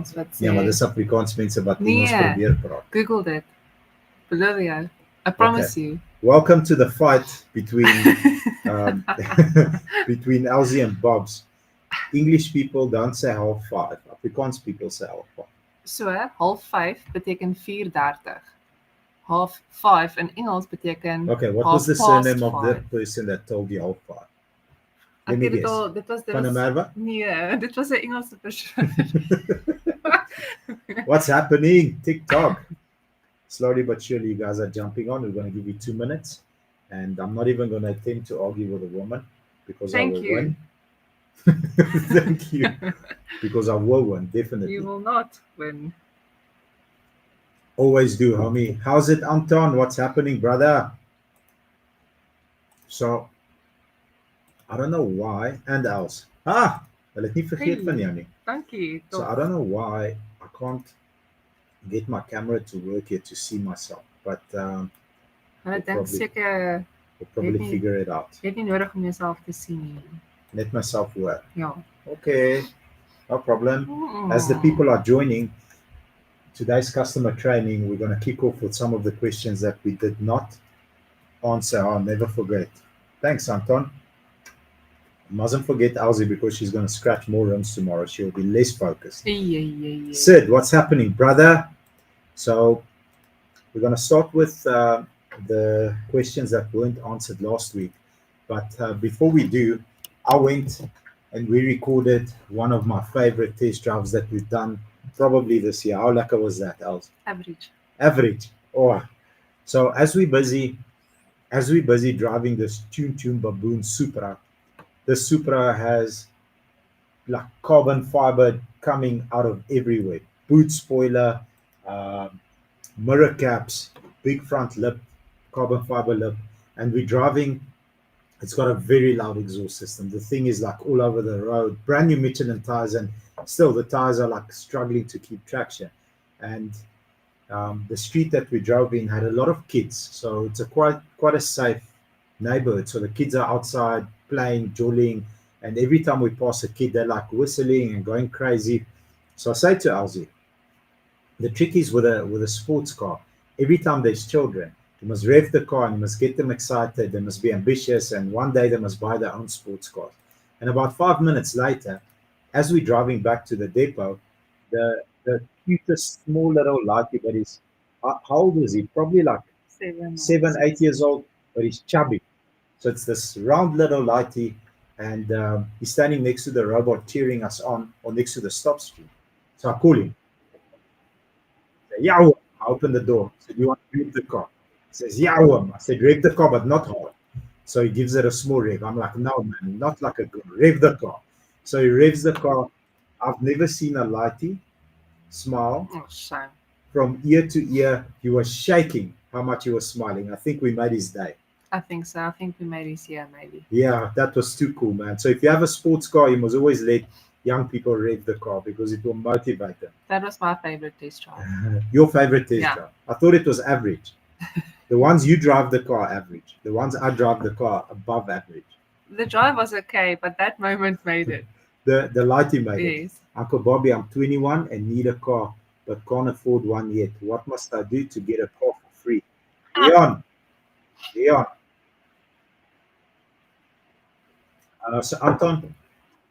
Engels wat sê. Ja, maar dis Afrikaans mense wat Nee. Engels probeer praat. Google dit. Beloof jou. I promise you. Welcome to the fight between between Elsie and Bobs. English people don't say 5:30. Afrikaans people say 5:30. So, 4:30 beteken 4:30. 5:30 in Engels beteken Okay, what was the surname of the 5:30. person that told you 5:30? Let Ek me het dit guess. al, dit was Van der Merwe? Nee, dit was 'n Engelse persoon. What's happening? TikTok. Slowly but surely, you guys are jumping on. We're going to give you 2 minutes. And I'm not even going to attempt to argue with a woman because I Thank will you. win. Thank you. Because I will win, definitely. You will not win. Always do, homie. How's it, Anton? What's happening, brother? So, I don't know why. And else. Hulle het nie vergeet van jou nie. Dankie. So I don't know why I can't get my camera to work here to see myself. But Hulle dink probably- seker we'll probably Maybe. figure it out. jy het nie nodig om jouself te sien nie. Let myself work. Ja. Okay, no problem. As the people are joining today's customer training, we're going to kick off with some of the questions that we did not answer. I'll never forget. Thanks, Anton. Mustn't forget Elsie because she's going to scratch more rims tomorrow. She'll be less focused. Yeah. Sid, what's happening, brother? So we're going to start with the questions that weren't answered last week. But before we do, I went and we recorded one of my favorite test drives that we've done probably this year. How lekker was that, Els? Average. Oh. So as we busy driving this Tune Baboon Supra, the Supra has like carbon fiber coming out of everywhere. Boot spoiler, mirror caps, big front lip, carbon fiber lip, and we're driving. It's got a very loud exhaust system. The thing is like all over the road, brand new Michelin tires, and still the tires are like struggling to keep traction. And the street that we drove in had a lot of kids, so it's a quite a safe neighborhood. So the kids are outside playing, jollying, and every time we pass a kid, they're like whistling and going crazy. So I say to Elsie, the trick is with a sports car, every time there's children, you must rev the car and you must get them excited. They must be ambitious, and one day they must buy their own sports car. And about 5 minutes later, as we're driving back to the depot, the cutest small little lighty, but he's how old is he? Probably like 7, 8 years old, but he's chubby. So it's this round little lighty, and he's standing next to the robot cheering us on, or next to the stop screen. So I call him. I say, yeah, I open the door. I said, you want to rev the car? He says, yeah. I said, rev the car, but not hard. So he gives it a small rev. I'm like, no, man, not like a good. Rev the car. So he revs the car. I've never seen a lighty smile. Oh, shame. From ear to ear, he was shaking how much he was smiling. I think we made his day. I think so. I think we made his year, maybe. Yeah, that was too cool, man. So if you have a sports car, you must always let young people rev the car because it will motivate them. That was my favorite test drive. Your favorite test Yeah. drive? I thought it was average. The ones you drive the car, average. The ones I drive the car, above average. The drive was okay, but that moment made it. The lighty made it. Yes. Uncle Bobby, I'm 21 and need a car, but can't afford one yet. What must I do to get a car for free? Leon. So Anton,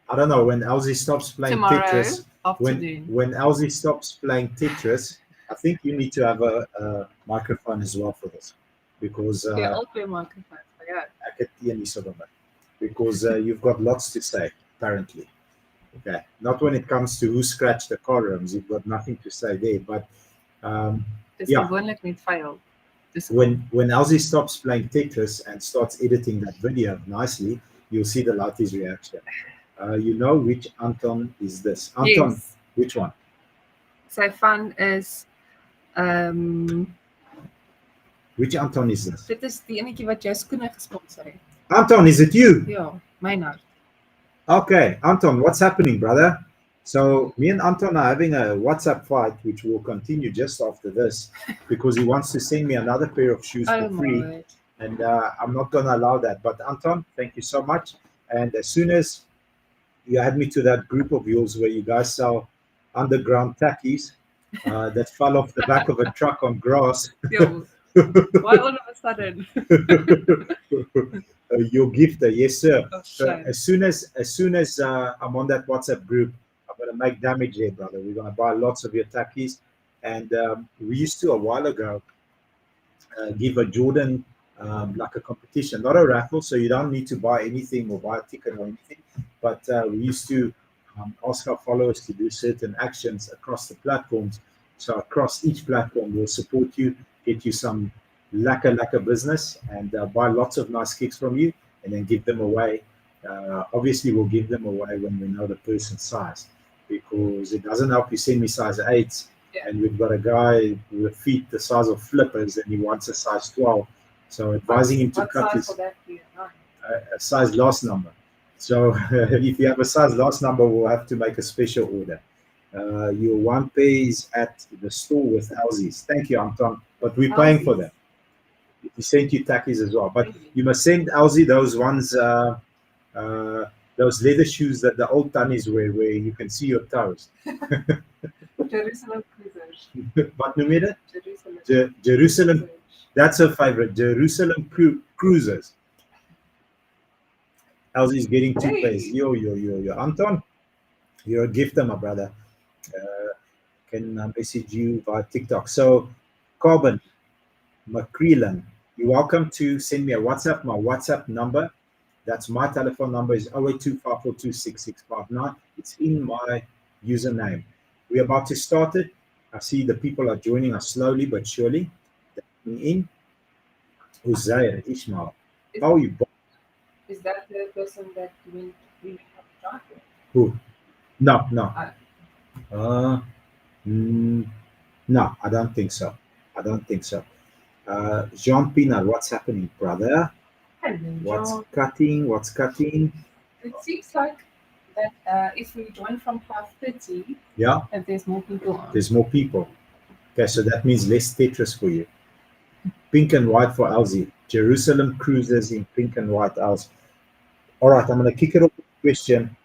I don't know, when Elsie stops playing Tomorrow Tetris, afternoon. when Elsie stops playing Tetris, I think you need to have a microphone as well for this, because Yeah, all three microphones. Yeah. ek het een hier so by, because you've got lots to say apparently. Okay, not when it comes to who scratched the car rims, you've got nothing to say there, but Dis Yeah. gewoonlik met fail. Dis when Elsie stops playing Tetris and starts editing that video nicely, you'll see the lighty's reaction. You know which Anton is this? Anton, Yes. which one? Sy van is Which Anton is this? dit is die enetjie wat jou skoene gesponsor het. Anton, is it you? Ja, myne. Okay, Anton, what's happening, brother? So me and Anton are having a WhatsApp fight, which will continue just after this, because he wants to send me another pair of shoes Oh for free, my. and I'm not going to allow that. But Anton, thank you so much. And as soon as you add me to that group of yours where you guys sell underground tackies that fell off the back of a truck on grass. Yo, why all of a sudden? Your gifter, yes, sir. Oh, So shame. as soon as I'm on that WhatsApp group, I'm gonna make damage there, brother. We're gonna buy lots of your tackies, and we used to a while ago give a Jordan like a competition, not a raffle, so you don't need to buy anything or buy a ticket or anything. But we used to ask our followers to do certain actions across the platforms. So across each platform, we'll support you, get you some lacquer business, and buy lots of nice kicks from you, and then give them away. Obviously, we'll give them away when we know the person's size, because it doesn't help you send me size 8s Yeah. and we've got a guy with feet the size of flippers and he wants a size 12. So advising him to What cut size his will that be? Nine. a size last number. So if you have a size last number, we'll have to make a special order. Your one pay is at the store with Aussies. Thank you, Anton. But we're paying for Aussies. them. We sent you tackies as well. But Really? you must send Aussie those ones, those leather shoes that the old tunnies wear, where you can see your toes. Jerusalem Cruisers. What noem jy dit? Jerusalem. Jerusalem. Cruisers. That's her favorite. Jerusalem Cruisers. Elsie's getting two Hey. pays. Yo. Anton, you're a gifter, my brother. Can message you via TikTok. So, Corbin McCrellan, you're welcome to send me a WhatsApp. My WhatsApp number, that's my telephone number, is 0825426659. It's in my username. We're about to start it. I see the people are joining us slowly but surely. They're coming in. Uzair Ishmael. How are you? Is that the person that we have talked with? Who? No. No, I don't think so. Jean Pinar, what's happening, brother? Hello, What's cutting? It seems like that if we join from 5:30, Yeah, that there's more people on. there's more people. Okay, so that means less Tetris for you. Pink and white for Elsie. Jerusalem Cruisers in pink and white, Elsie. All right, I'm going to kick it off with a question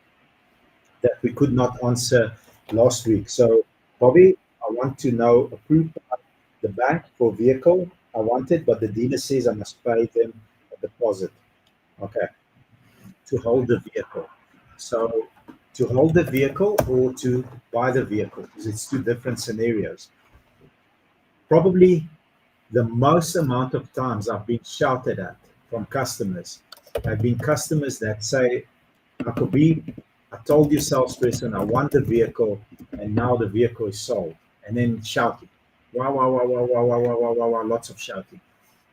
that we could not answer last week. So, Bobby, I want to know, approved by the bank for vehicle. I want it, but the dealer says I must pay them a deposit. Okay, to hold the vehicle. So, to hold the vehicle or to buy the vehicle, because it's two different scenarios. Probably the most amount of times I've been shouted at from customers have been customers that say, Jacoby, I told you, salesperson, I want the vehicle, and now the vehicle is sold. And then shouting. Wow, lots of shouting.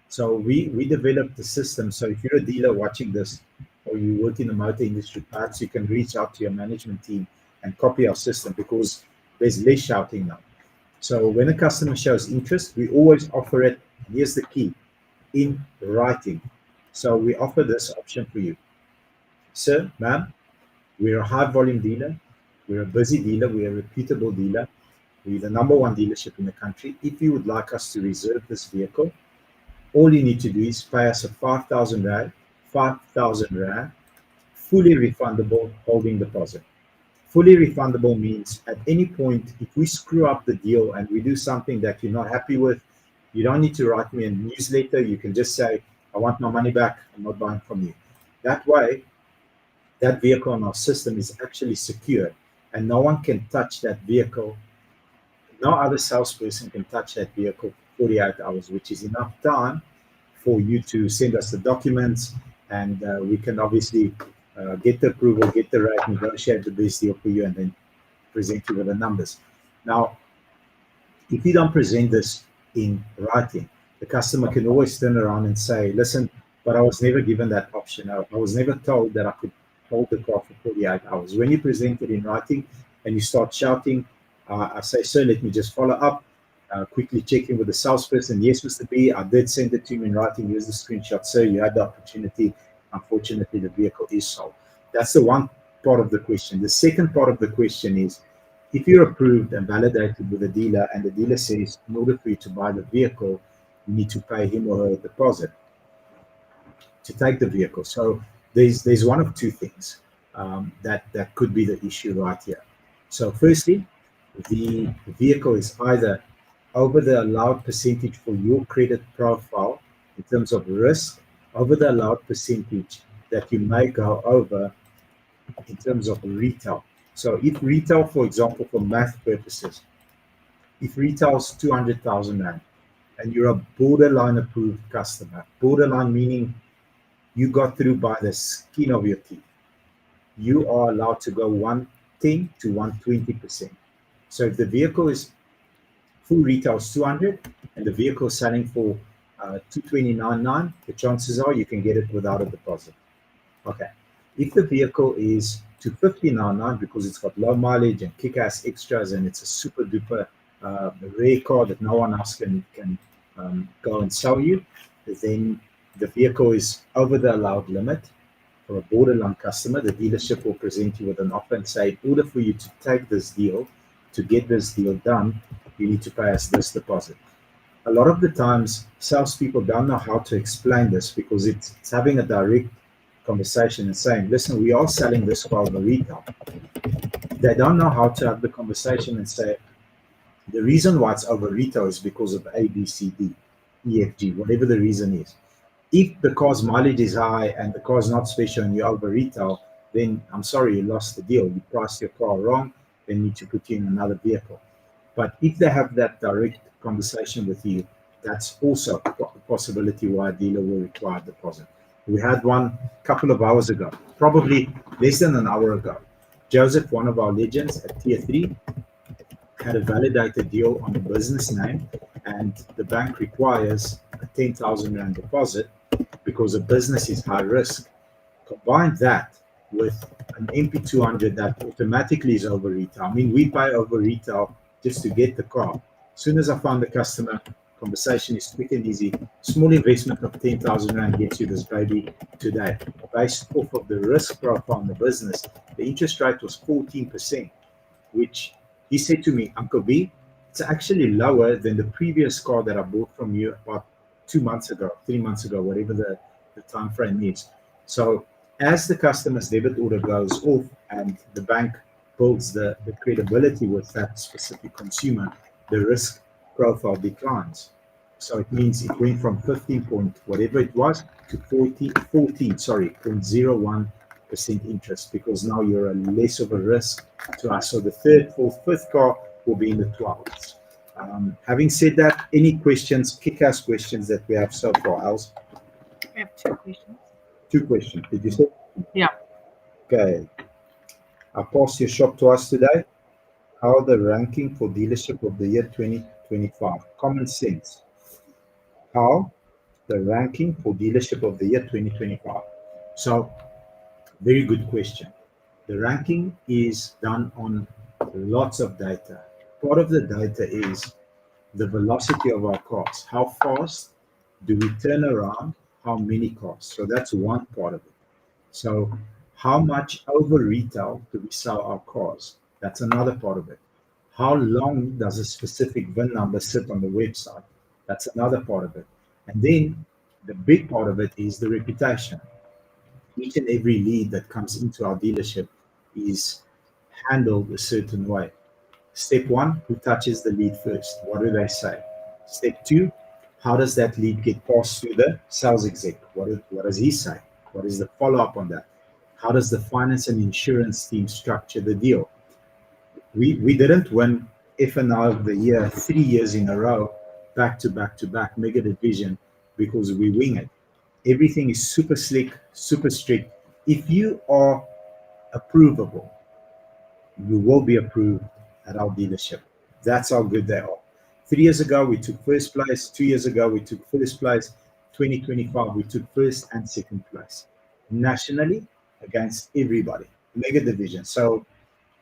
So we developed the system. So if you're a dealer watching this, or you work in the motor industry, perhaps you can reach out to your management team and copy our system, because there's less shouting now. So when a customer shows interest, we always offer it, here's the key, in writing. So we offer this option for you. Sir, ma'am, we're a high volume dealer. We're a busy dealer. We're a reputable dealer. We're the number one dealership in the country. If you would like us to reserve this vehicle, all you need to do is pay us a 5,000 Rand, fully refundable holding deposit. Fully refundable means at any point, if we screw up the deal and we do something that you're not happy with, you don't need to write me a newsletter. You can just say, I want my money back. I'm not buying from you. That way, that vehicle on our system is actually secure, and no one can touch that vehicle. No other salesperson can touch that vehicle for 48 hours, which is enough time for you to send us the documents, and we can obviously get the approval, get the rate, negotiate the best deal for you, and then present you with the numbers. Now, if you don't present this in writing, the customer can always turn around and say, listen, but I was never given that option. I was never told that I could hold the car for 48 hours. When you present it in writing and you start shouting, I say, sir, let me just follow up, quickly check in with the salesperson. Yes, Mr. B, I did send it to him in writing. Here's the screenshot. Sir, you had the opportunity. Unfortunately, the vehicle is sold. That's the one part of the question. The second part of the question is, if you're approved and validated with the dealer, and the dealer says, in order for you to buy the vehicle, you need to pay him or her a deposit to take the vehicle. So there's one of two things that could be the issue right here. So firstly, the vehicle is either over the allowed percentage for your credit profile in terms of risk, over the allowed percentage that you may go over in terms of retail. So if retail, for example, for math purposes, if retail's 200,000 Rand and you're a borderline approved customer, borderline meaning you got through by the skin of your teeth, you are allowed to go 110 to 120%. So if the vehicle is full retail is 200 and the vehicle is selling for 229.9, the chances are you can get it without a deposit. Okay. If the vehicle is 259.9 because it's got low mileage and kick-ass extras and it's a super duper rare car that no one else can go and sell you, then the vehicle is over the allowed limit. For a borderline customer, the dealership will present you with an offer and say, in order for you to take this deal, to get this deal done, you need to pay us this deposit. A lot of the times, salespeople don't know how to explain this because it's having a direct conversation and saying, listen, we are selling this car over retail. They don't know how to have the conversation and say, the reason why it's over retail is because of A, B, C, D, E, F, G, whatever the reason is. If the car's mileage is high and the car's not special and you're over retail, then I'm sorry, you lost the deal. You priced your car wrong, they need to put you in another vehicle. But if they have that direct conversation with you, that's also a possibility why a dealer will require a deposit. We had one a couple of hours ago, probably less than an hour ago. Joseph, one of our legends at Tier 3, had a validated deal on a business name, and the bank requires a 10,000 Rand deposit because a business is high risk. Combine that with an MP200 that automatically is over retail. I mean, we pay over retail just to get the car. As soon as I found the customer, conversation is quick and easy. Small investment of 10,000 Rand gets you this baby today. Based off of the risk profile in the business, the interest rate was 14%, which he said to me, Uncle B, it's actually lower than the previous car that I bought from you about 2 months ago, 3 months ago, whatever the time frame is. So as the customer's debit order goes off and the bank builds the credibility with that specific consumer, the risk profile declines. So it means it went from 15 point whatever it was to 0.01% interest, because now you're a less of a risk to us. So the third, fourth, fifth car will be in the 12s. Having said that, any questions, kick-ass questions that we have so far, Els? I have 2 questions. 2 questions. Did you say? Yeah. Okay. I passed your shop to us today. How are the ranking for dealership of the year 2025? Common sense. How the ranking for dealership of the year 2025? So, very good question. The ranking is done on lots of data. Part of the data is the velocity of our cars. How fast do we turn around? How many cars? So that's one part of it. So how much over retail do we sell our cars? That's another part of it. How long does a specific VIN number sit on the website? That's another part of it. And then the big part of it is the reputation. Each and every lead that comes into our dealership is handled a certain way. Step 1, who touches the lead first? What do they say? Step 2, how does that lead get passed through the sales exec? What does he say? What is the follow-up on that? How does the finance and insurance team structure the deal? We didn't win F&I of the year 3 years in a row, back to back to back, mega division, because we wing it. Everything is super slick, super strict. If you are approvable, you will be approved at our dealership. That's how good they are. 3 years ago, we took first place. 2 years ago, we took first place. 2025, we took first and second place nationally against everybody. Mega division. So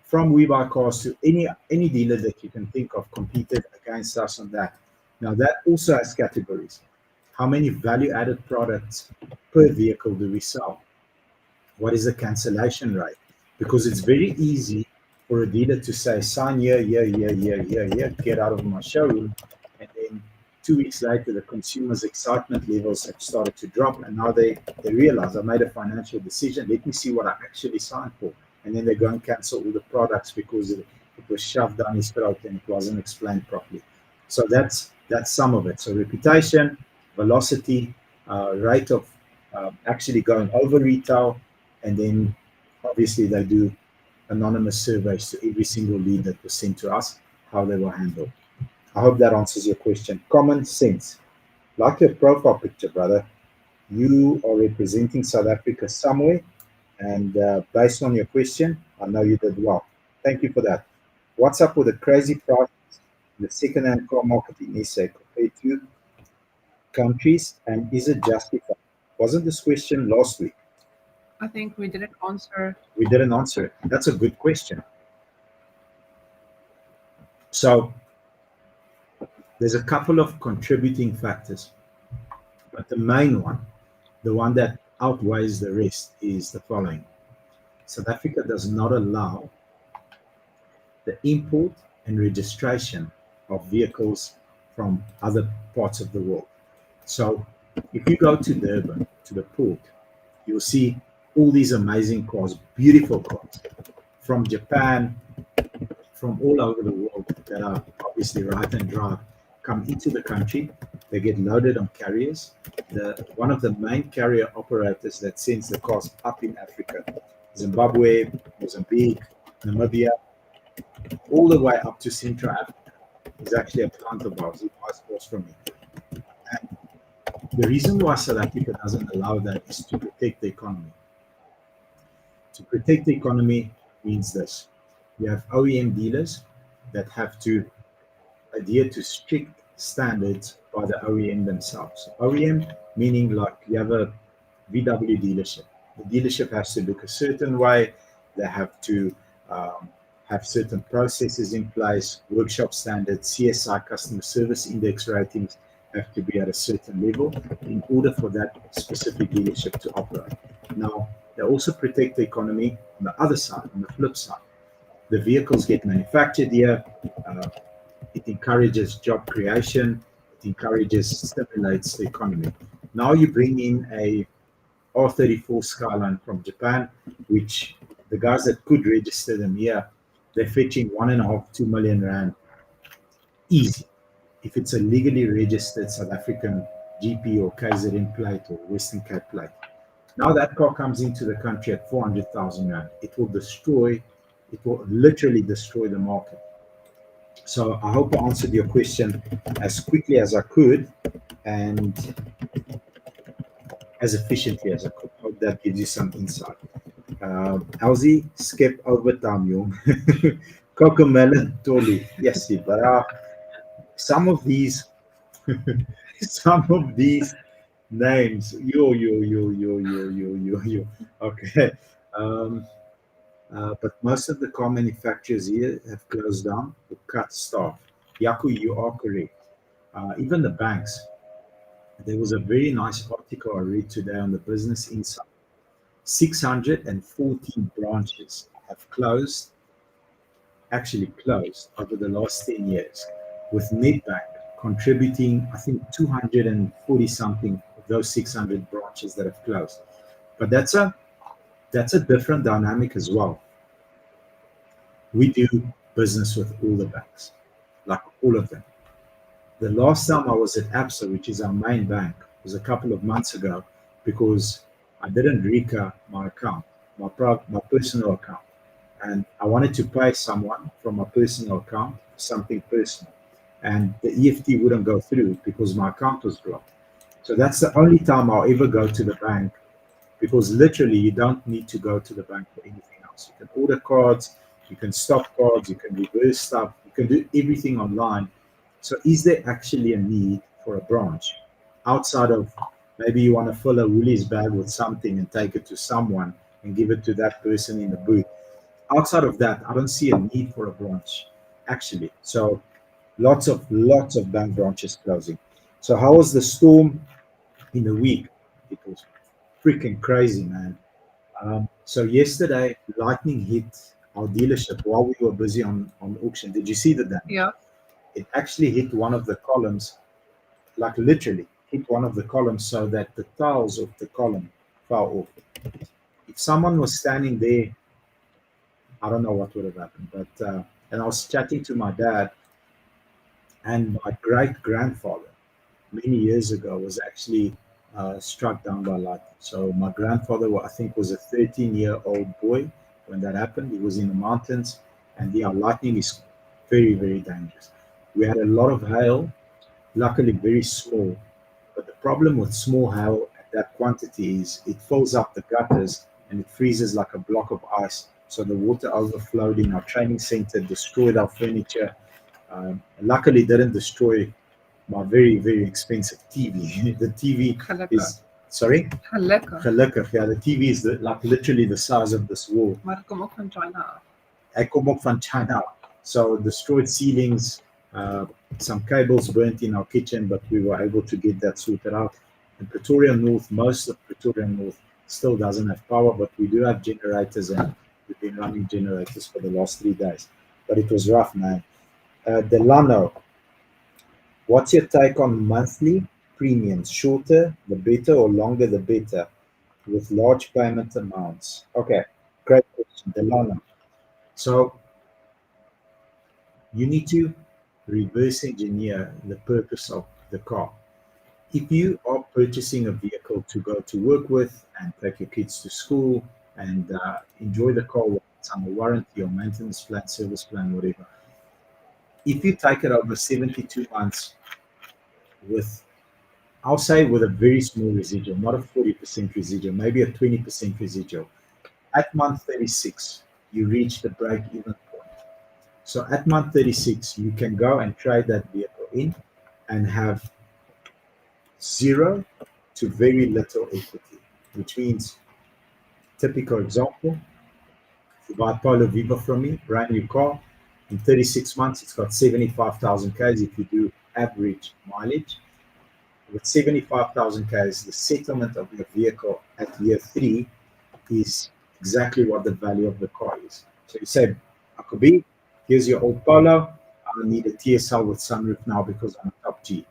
from We Buy Cars to any dealer that you can think of competed against us on that. Now that also has categories. How many value-added products per vehicle do we sell? What is the cancellation rate? Because it's very easy for a dealer to say, sign here, get out of my showroom, and then 2 weeks later, the consumer's excitement levels have started to drop, and now they realize I made a financial decision. Let me see what I actually signed for, and then they go and cancel all the products because it was shoved down his throat and it wasn't explained properly. So that's some of it. So reputation, velocity, rate of actually going over retail, and then obviously they do anonymous surveys to every single lead that was sent to us, how they were handled. I hope that answers your question. Common sense. Like your profile picture, brother, you are representing South Africa somewhere, and based on your question, I know you did well. Thank you for that. What's up with the crazy price in the second-hand car market in SA compared to countries, and is it justified? Wasn't this question last week? I think we didn't answer. We didn't answer it. That's a good question. So there's a couple of contributing factors, but the main one, the one that outweighs the rest, is the following. South Africa does not allow the import and registration of vehicles from other parts of the world. So if you go to Durban, to the port, you'll see all these amazing cars, beautiful cars from Japan, from all over the world that are obviously right and drive, come into the country. They get loaded on carriers. One of the main carrier operators that sends the cars up in Africa, Zimbabwe, Mozambique, Namibia, all the way up to Central Africa, is actually a client of ours. He buys cars from me. And the reason why South Africa doesn't allow that is to protect the economy. To protect the economy means this. You have OEM dealers that have to adhere to strict standards by the OEM themselves. OEM meaning like you have a VW dealership. The dealership has to look a certain way. They have to have certain processes in place, workshop standards, CSI, customer service index ratings have to be at a certain level in order for that specific dealership to operate. Now, they also protect the economy on the other side, on the flip side. The vehicles get manufactured here. It encourages job creation. It stimulates the economy. Now you bring in a R34 Skyline from Japan, which the guys that could register them here, they're fetching 1.5, 2 million rand easy. If it's a legally registered South African GP or KZN plate or Western Cape plate. Now that car comes into the country at 400,000 rand. It will literally destroy the market. So I hope I answered your question as quickly as I could and as efficiently as I could. Hope that gives you some insight. Elsie, skip over time, young. Cocomelon, Toli. Yes, but some of these names, yo. Okay. But most of the car manufacturers here have closed down or cut staff. Yaku, you are correct. Even the banks. There was a very nice article I read today on the Business Insight. 614 branches have actually closed over the last 10 years, with Nedbank contributing, I think, 240 something of those 600 branches that have closed. But that's a different dynamic as well. We do business with all the banks, like all of them. The last time I was at Absa, which is our main bank, was a couple of months ago because I didn't RICA my account, my personal account. And I wanted to pay someone from my personal account, something personal. And the EFT wouldn't go through because my account was blocked. So that's the only time I'll ever go to the bank, because literally you don't need to go to the bank for anything else. You can order cards, you can stop cards, you can reverse stuff, you can do everything online. So is there actually a need for a branch outside of maybe you want to fill a Woolies bag with something and take it to someone and give it to that person in the booth? Outside of that, I don't see a need for a branch actually. So lots of bank branches closing. So how was the storm in the week? It was freaking crazy, man. So yesterday, lightning hit our dealership while we were busy on auction. Did you see that? Yeah. It actually hit one of the columns, like literally hit one of the columns, so that the tiles of the column fell off. If someone was standing there, I don't know what would have happened. But And I was chatting to my dad, and my great grandfather many years ago was actually struck down by lightning. So my grandfather, I think, was a 13-year-old boy when that happened. He was in the mountains, and yeah, lightning is very, very dangerous. We had a lot of hail, luckily very small. But the problem with small hail at that quantity is it fills up the gutters and it freezes like a block of ice. So the water overflowed in our training center, destroyed our furniture. Luckily, didn't destroy my very, very expensive TV. The TV Gelukkig. is, sorry? Gelukkig. Gelukkig, yeah, the TV is like literally the size of this wall. Maar het kom ook van China af. I come up from China. So destroyed ceilings, some cables burnt in our kitchen, but we were able to get that sorted out. And Pretoria North, most of Pretoria North still doesn't have power, but we do have generators, and we've been running generators for the last 3 days. But it was rough, man. Delano, what's your take on monthly premiums? Shorter the better or longer the better with large payment amounts? Okay, great question, Delano. So you need to reverse engineer the purpose of the car. If you are purchasing a vehicle to go to work with and take your kids to school and enjoy the car while it's under warranty or maintenance plan, service plan, whatever, if you take it over 72 months with, I'll say, with a very small residual, not a 40% residual, maybe a 20% residual, at month 36, you reach the break-even point. So at month 36, you can go and trade that vehicle in and have zero to very little equity, which means, typical example, if you buy Polo Viva from me, brand new car, in 36 months, it's got 75,000 Ks if you do average mileage. With 75,000 Ks, the settlement of your vehicle at year 3 is exactly what the value of the car is. So you say, Akobi, here's your old Polo. I need a TSL with sunroof now because I'm a top G.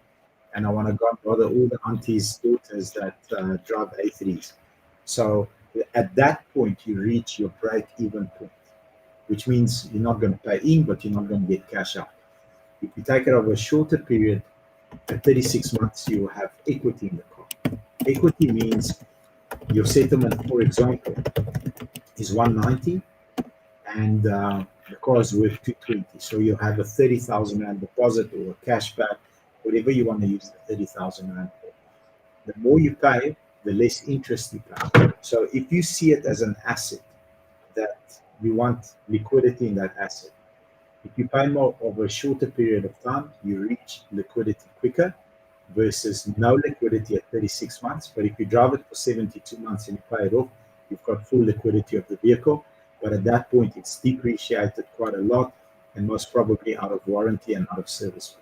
And I want to go and bother all the aunties' daughters that drive A3s. So at that point, you reach your break-even point, which means you're not going to pay in, but you're not going to get cash out. If you take it over a shorter period, at 36 months, you will have equity in the car. Equity means your settlement, for example, is 190 and the car is worth 220. So you have a 30,000 Rand deposit or a cash back, whatever you want to use the 30,000 Rand for. The more you pay, the less interest you pay. So if you see it as an asset that you want liquidity in that asset, if you pay more over a shorter period of time, you reach liquidity quicker versus no liquidity at 36 months. But if you drive it for 72 months and you pay it off, you've got full liquidity of the vehicle. But at that point, it's depreciated quite a lot and most probably out of warranty and out of service.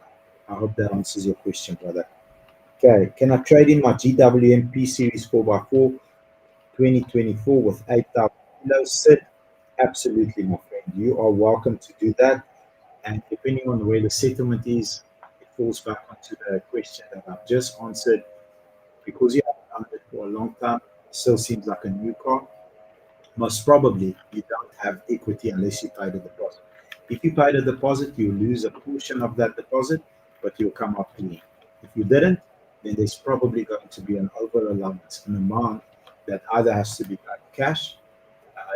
I hope that answers your question, brother. Okay, can I trade in my GWM P Series 4x4 2024 with 8,000 kilos? Sid, absolutely, my friend. You are welcome to do that. And depending on where the settlement is, it falls back onto the question that I've just answered. Because you have owned it for a long time, it still seems like a new car. Most probably, you don't have equity unless you pay the deposit. If you pay the deposit, you lose a portion of that deposit, but you'll come up clean. If you didn't, then there's probably going to be an over-allowance, an amount that either has to be paid cash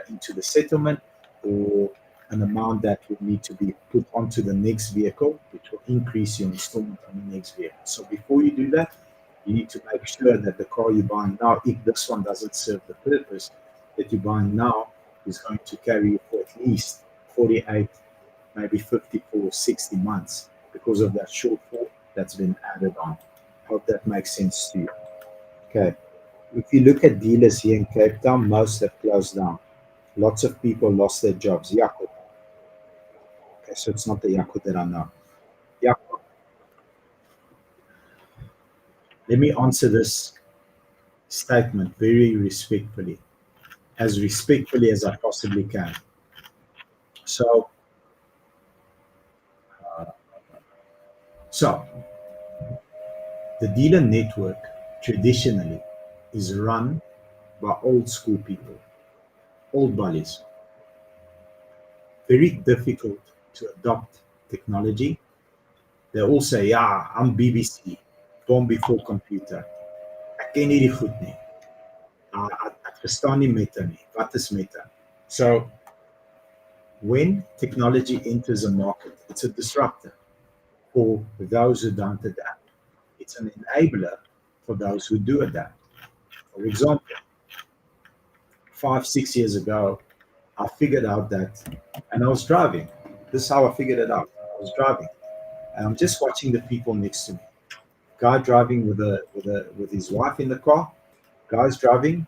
into the settlement or an amount that will need to be put onto the next vehicle, which will increase your installment on the next vehicle. So before you do that, you need to make sure that the car you're buying now, if this one doesn't serve the purpose that you're buying now, is going to carry you for at least 48, maybe 54, 60 months because of that shortfall that's been added on. Hope that makes sense to you. Okay. If you look at dealers here in Cape Town, most have closed down. Lots of people lost their jobs. Jacob. Okay, so it's not the Jacob that I know. Jacob. Let me answer this statement very respectfully as I possibly can. So the dealer network traditionally is run by old school people, old buddies. Very difficult to adopt technology, they all say, "Yeah, I'm BBC, born before computer. Ek ken nie die goed nie. Ek verstaan nie meta nie. Wat is meta?" So when technology enters a market, it's a disruptor for those who don't adapt. It's an enabler for those who do adapt. For example, 5, 6 years ago, I figured out that, and I was driving. This is how I figured it out. I was driving, and I'm just watching the people next to me. Guy driving with his wife in the car. Guy's driving,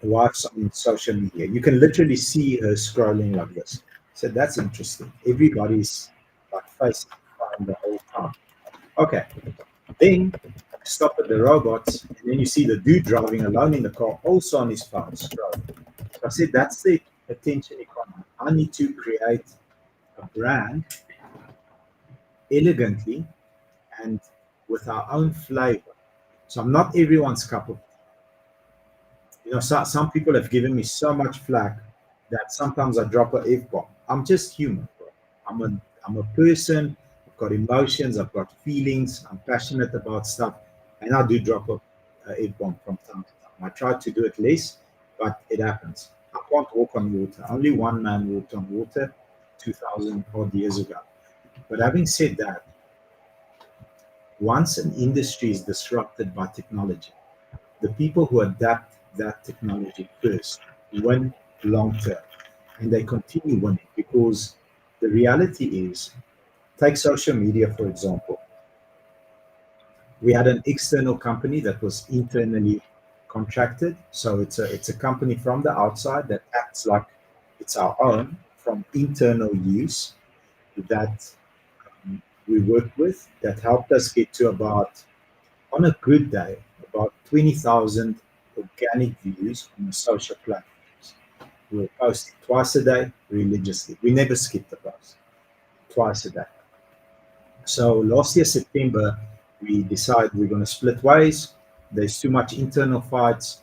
wife's on social media. You can literally see her scrolling like this. So that's interesting. Everybody's like facing fine the whole time. Okay, then stop at the robots, and then you see the dude driving alone in the car, also on his phone scrolling. So I said, that's the attention economy. I need to create a brand elegantly and with our own flavor. So I'm not everyone's cup of tea. Some people have given me so much flack that sometimes I drop a F bomb. I'm just human, bro. I'm a person. I've got emotions. I've got feelings. I'm passionate about stuff, and I do drop a F bomb from time to time. I try to do it less, but it happens. I can't walk on water. Only one man walked on water 2,000 odd years ago. But having said that, once an industry is disrupted by technology, the people who adapt that technology first win long term, and they continue winning because the reality is, take social media for example. We had an external company that was internally contracted, so it's a company from the outside that acts like it's our own from internal use that we worked with that helped us get to about, on a good day, about 20,000 organic views on the social platforms. We were posting twice a day religiously. We never skipped a post, twice a day. So last year, September, we decided we're going to split ways. There's too much internal fights.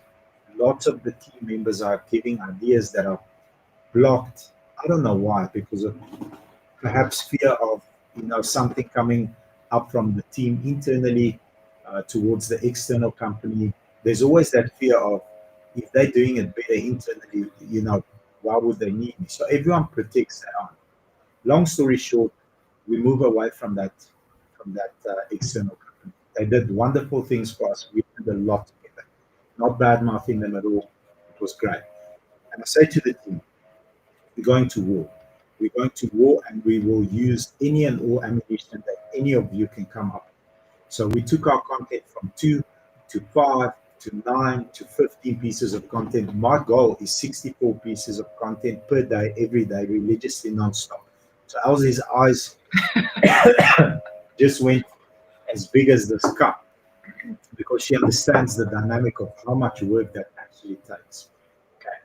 Lots of the team members are giving ideas that are blocked. I don't know why, because of perhaps fear of something coming up from the team internally towards the external company. There's always that fear of, if they're doing it better internally, why would they need me? So everyone protects their own. Long story short, we move away from that external company. They did wonderful things for us. We did a lot together. Not bad mouthing them at all. It was great. And I say to the team, we're going to war. We're going to war, and we will use any and all ammunition that any of you can come up with. So we took our content from 2 to 5 to 9 to 15 pieces of content. My goal is 64 pieces of content per day, every day, religiously, non-stop. So Elsie's eyes just went as big as this cup because she understands the dynamic of how much work that actually takes. Okay.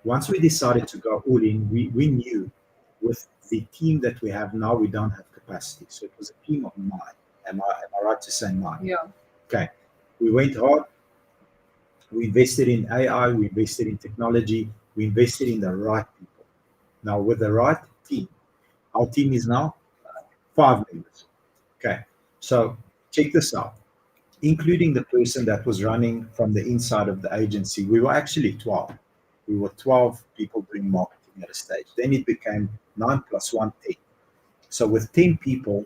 Once we decided to go all in, we knew with the team that we have now, we don't have capacity. So it was a team of 9. Am I right to say 9? Yeah. Okay. We went hard. We invested in AI. We invested in technology. We invested in the right people. Now, with the right team, our team is now 5 members. Okay. So check this out. Including the person that was running from the inside of the agency, we were actually 12. We were 12 people doing marketing at a stage. Then it became 9 plus 1, 10. So with 10 people,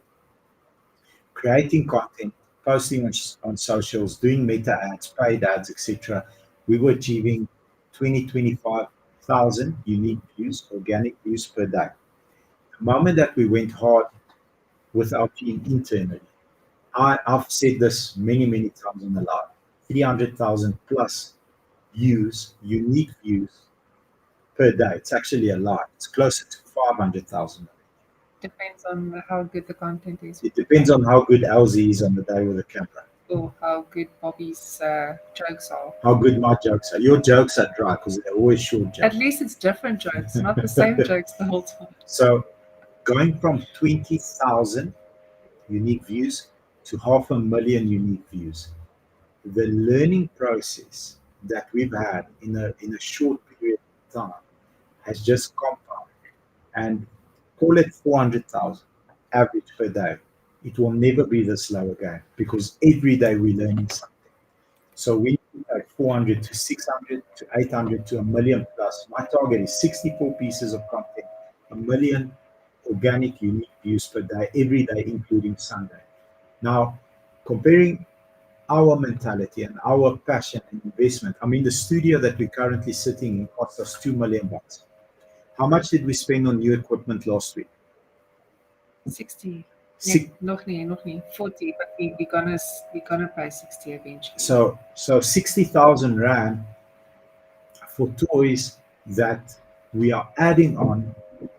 creating content, posting on socials, doing meta ads, paid ads, etc., we were achieving 25,000 unique views, organic views per day. The moment that we went hard with our team internally, I've said this many, many times in the live, 300,000 plus views, unique views per day. It's actually a lot. It's closer to 500,000. Depends on how good the content is. It depends on how good Elsie is on the day with the camera. Or how good Bobby's jokes are. How good my jokes are. Your jokes are dry because they're always short jokes. At least it's different jokes, not the same jokes the whole time. So going from 20,000 unique views to 500,000 unique views, the learning process that we've had in a short period of time has just compounded. And call it 400,000 average per day. It will never be this low again because every day we're learning something. So we like 400 to 600 to 800 to a million plus. My target is 64 pieces of content, a million organic unique views per day, every day, including Sunday. Now, comparing our mentality and our passion and investment. I mean, the studio that we're currently sitting in cost us $2 million. How much did we spend on new equipment last week? 60. Six, Nog nie. 40, but we're gonna pay 60 eventually. so 60,000 rand for toys that we are adding on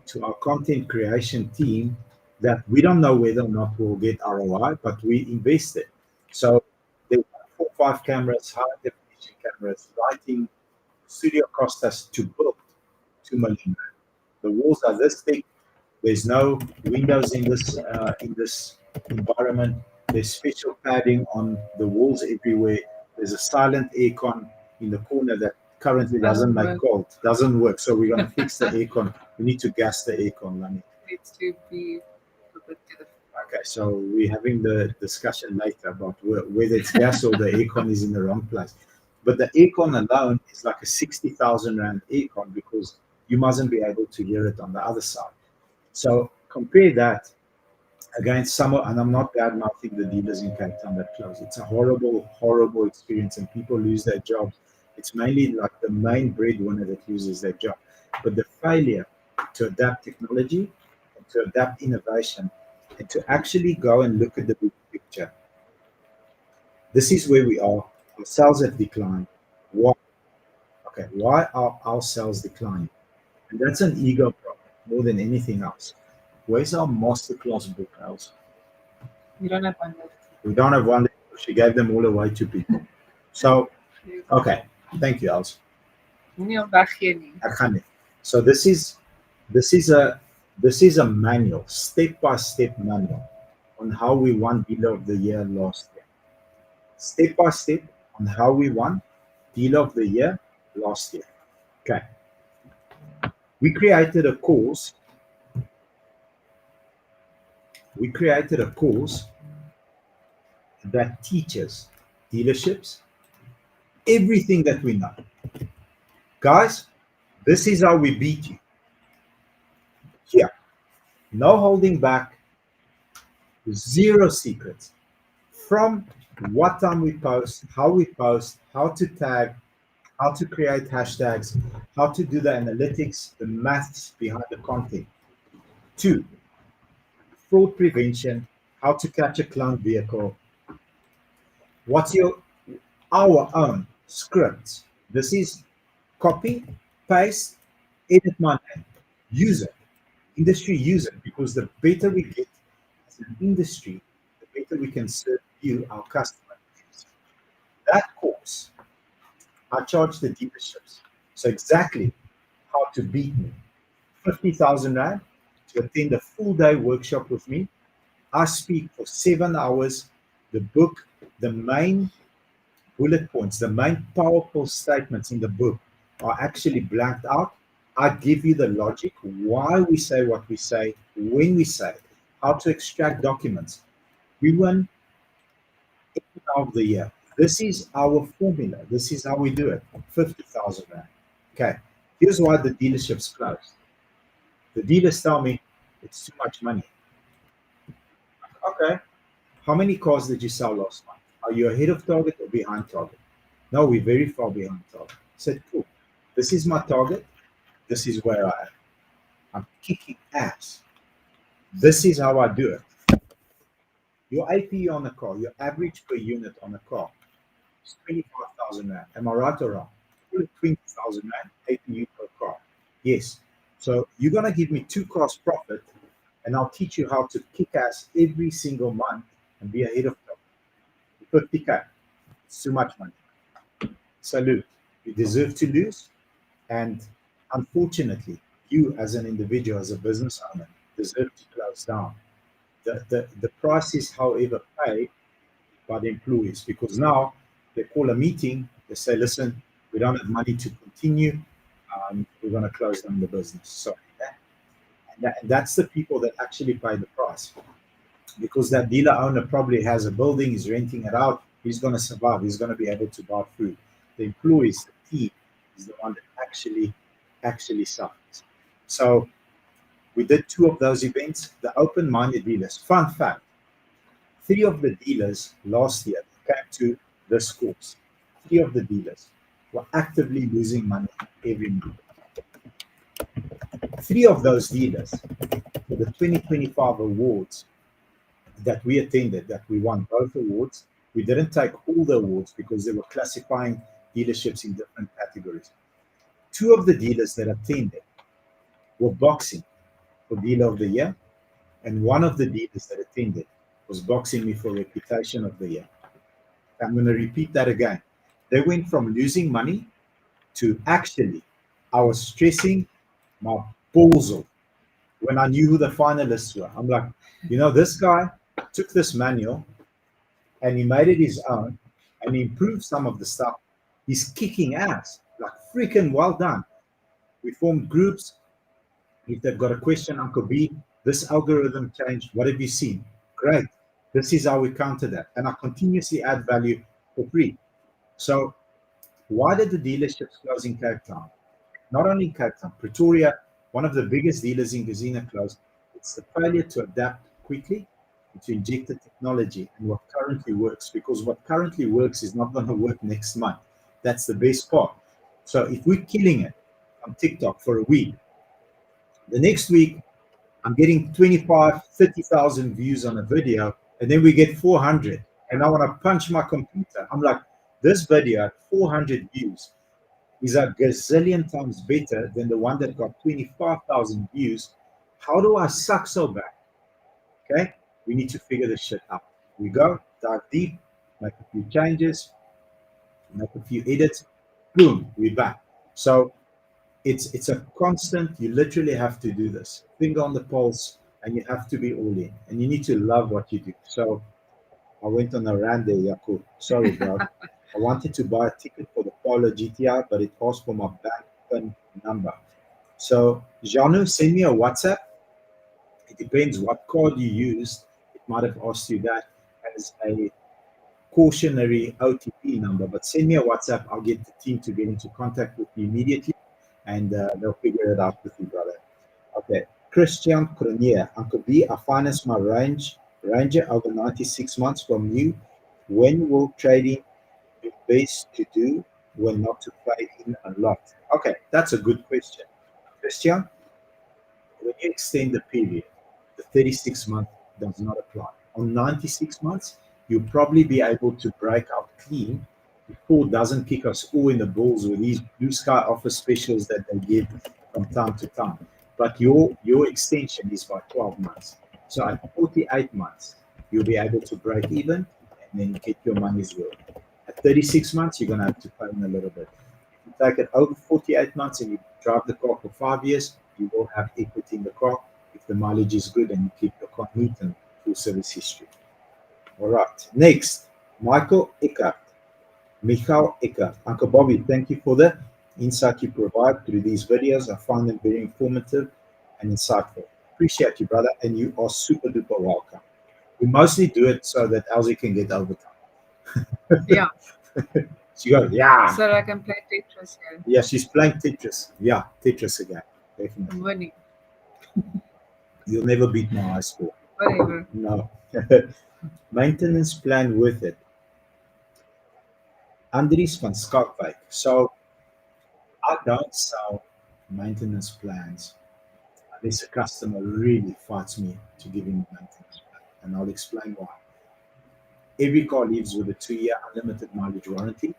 to our content creation team that we don't know whether or not we'll get ROI, but we invested. So there were 4 5 cameras, high definition cameras, lighting. Studio cost us to build 2 million. The walls are this thick. There's no windows in this environment. There's special padding on the walls everywhere. There's a silent aircon in the corner that currently doesn't make cold. Doesn't work. So we're gonna fix the aircon. We need to gas the aircon, Lani. Needs to be put to the Okay, so we're having the discussion later about whether it's gas or the aircon is in the wrong place. But the aircon alone is like a 60,000 rand aircon because you mustn't be able to hear it on the other side. So compare that against some, and I'm not bad mouthing the dealers in Cape Town that close. It's a horrible, horrible experience, and people lose their jobs. It's mainly like the main breadwinner that loses their job. But the failure to adapt technology, and to adapt innovation, and to actually go and look at the big picture. This is where we are. Our sales have declined. Why? Okay, why are our sales declining? And that's an ego problem more than anything else. Where's our masterclass book, Els? We don't have one left. We don't have one. She gave them all away to people. So, okay, thank you, Els. Moenie hom weggee nie. Ek gaan nie. So this is a manual, step-by-step manual on how we won Dealer of the Year last year. Step by step on how we won Dealer of the Year last year. Okay. We created a course. That teaches dealerships everything that we know. Guys, this is how we beat you. Here. No holding back. Zero secrets. From what time we post, how to tag, how to create hashtags, how to do the analytics, the maths behind the content. 2, fraud prevention, how to catch a clown vehicle. What's our own scripts? This is copy, paste, edit my name, use it, industry use it, because the better we get as an industry, the better we can serve you, our customer. That course, I charge the dealerships. So exactly how to beat me. 50,000 Rand to attend a full day workshop with me. I speak for 7 hours. The book, the main bullet points, the main powerful statements in the book are actually blanked out. I give you the logic, why we say what we say, when we say it, how to extract documents. We win every hour of the year. This is our formula. This is how we do it. 50,000 Rand. Okay. Here's why the dealerships closed. The dealers tell me it's too much money. Okay. How many cars did you sell last month? Are you ahead of target or behind target? No, we're very far behind target. I said, cool. This is my target. This is where I am. I'm kicking ass. This is how I do it. Your APE on a car, your average per unit on a car is 25,000 Rand. Am I right or wrong? 20,000 Rand APE per car. Yes. So you're going to give me 2 cars profit, and I'll teach you how to kick ass every single month and be ahead of target. 50K. It's too much money. Salute. You deserve to lose. And unfortunately, you as an individual, as a business owner, deserve to close down. The price is, however, paid by the employees, because now they call a meeting, they say, listen, we don't have money to continue, we're going to close down the business. So, and That's the people that actually pay the price, because that dealer owner probably has a building, he's renting it out, he's going to survive, he's going to be able to buy food. The employees, the team, is the one that actually suffers. So we did 2 of those events. The open-minded dealers. Fun fact: 3 of the dealers last year came to this course. 3 of the dealers were actively losing money every month. 3 of those dealers for the 2025 awards that we attended, that we won both awards. We didn't take all the awards because they were classifying dealerships in different categories. 2 of the dealers that attended were boxing for Dealer of the Year, and 1 of the dealers that attended was boxing me for Reputation of the Year. I'm going to repeat that again. They went from losing money to actually, I was stressing my balls off when I knew who the finalists were. I'm like, this guy took this manual and he made it his own and he improved some of the stuff. He's kicking ass, like freaking well done. We formed groups. If they've got a question, Uncle B, this algorithm changed. What have you seen? Great. This is how we counter that. And I continuously add value for free. So why did the dealerships close in Cape Town? Not only in Cape Town, Pretoria, one of the biggest dealers in Gazina closed. It's the failure to adapt quickly and to inject the technology and what currently works, because what currently works is not going to work next month. That's the best part. So if we're killing it on TikTok for a week, the next week I'm getting 25, 30,000 views on a video, and then we get 400, and I want to punch my computer. I'm like, this video at 400 views is a gazillion times better than the one that got 25,000 views. How do I suck so bad? Okay, we need to figure this shit out. We go, dive deep, make a few changes, make a few edits, boom, we're back. So it's a constant. You literally have to do this, finger on the pulse, and you have to be all in, and you need to love what you do. So I went on a rant there, Yakub. Sorry, bro. I wanted to buy a ticket for the Polo GTR, but it asked for my bank PIN number. So, Janu, send me a WhatsApp. It depends what card you used. It might have asked you that as a cautionary OTP number, but send me a WhatsApp. I'll get the team to get into contact with you immediately, and they'll figure it out with you, brother. Okay. Christian Cronier, Uncle B, I financed my Ranger over 96 months from you. When will trading be best to do when not to play in a lot? Okay, that's a good question. Christian, when you extend the period, the 36 month does not apply. On 96 months, you'll probably be able to break out clean before it doesn't kick us all in the balls with these blue sky offer specials that they give from time to time. But your extension is by 12 months. So at 48 months, you'll be able to break even and then get your money's worth. At 36 months, you're going to have to pay in a little bit. If you take it over 48 months and you drive the car for 5 years, you will have equity in the car if the mileage is good and you keep the car neat and full service history. All right. Next, Michael Eckert. Uncle Bobby, thank you for the insight you provide through these videos. I find them very informative and insightful. Appreciate you, brother, and you are super duper welcome. We mostly do it so that Elsie can get overtime. Yeah. She goes, yeah. So that I can play Tetris here. Yeah, she's playing Tetris. Yeah, Tetris again. Definitely. I'm winning. You'll never beat my high score. Whatever. No. Maintenance plan with it. Andries van Skalkwyk. So I don't sell maintenance plans unless a customer really fights me to give him a maintenance plan. And I'll explain why. Every car leaves with a 2-year unlimited mileage warranty,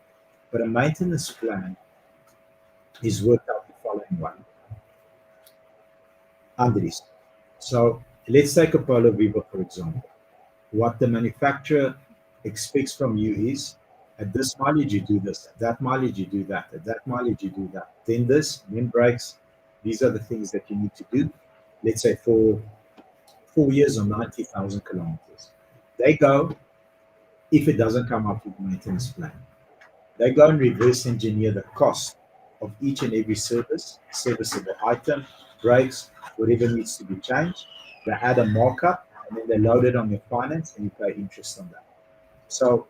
but a maintenance plan is worked out the following way. Andries. So let's take a Polo Vivo, for example. What the manufacturer expects from you is, at this mileage you do this, at that mileage you do that, at that mileage you do that. Then this, then brakes. These are the things that you need to do. Let's say for 4 years or 90,000 kilometers. They go, if it doesn't come up with a maintenance plan, they go and reverse engineer the cost of each and every serviceable item, brakes, whatever needs to be changed. They add a markup and then they load it on your finance and you pay interest on that. So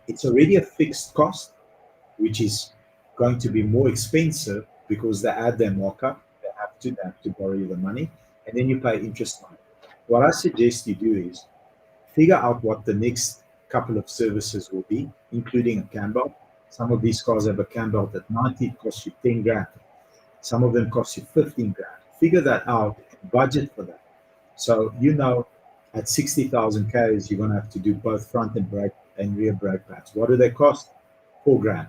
it's already a fixed cost, which is going to be more expensive because they add their markup. They have to borrow you the money, and then you pay interest on it. What I suggest you do is figure out what the next couple of services will be, including a cam belt. Some of these cars have a cam belt at 90, it costs you 10 grand. Some of them cost you 15 grand. Figure that out, budget for that. So at 60,000 Ks, you're going to have to do both front and brake and rear brake pads. What do they cost? 4 grand.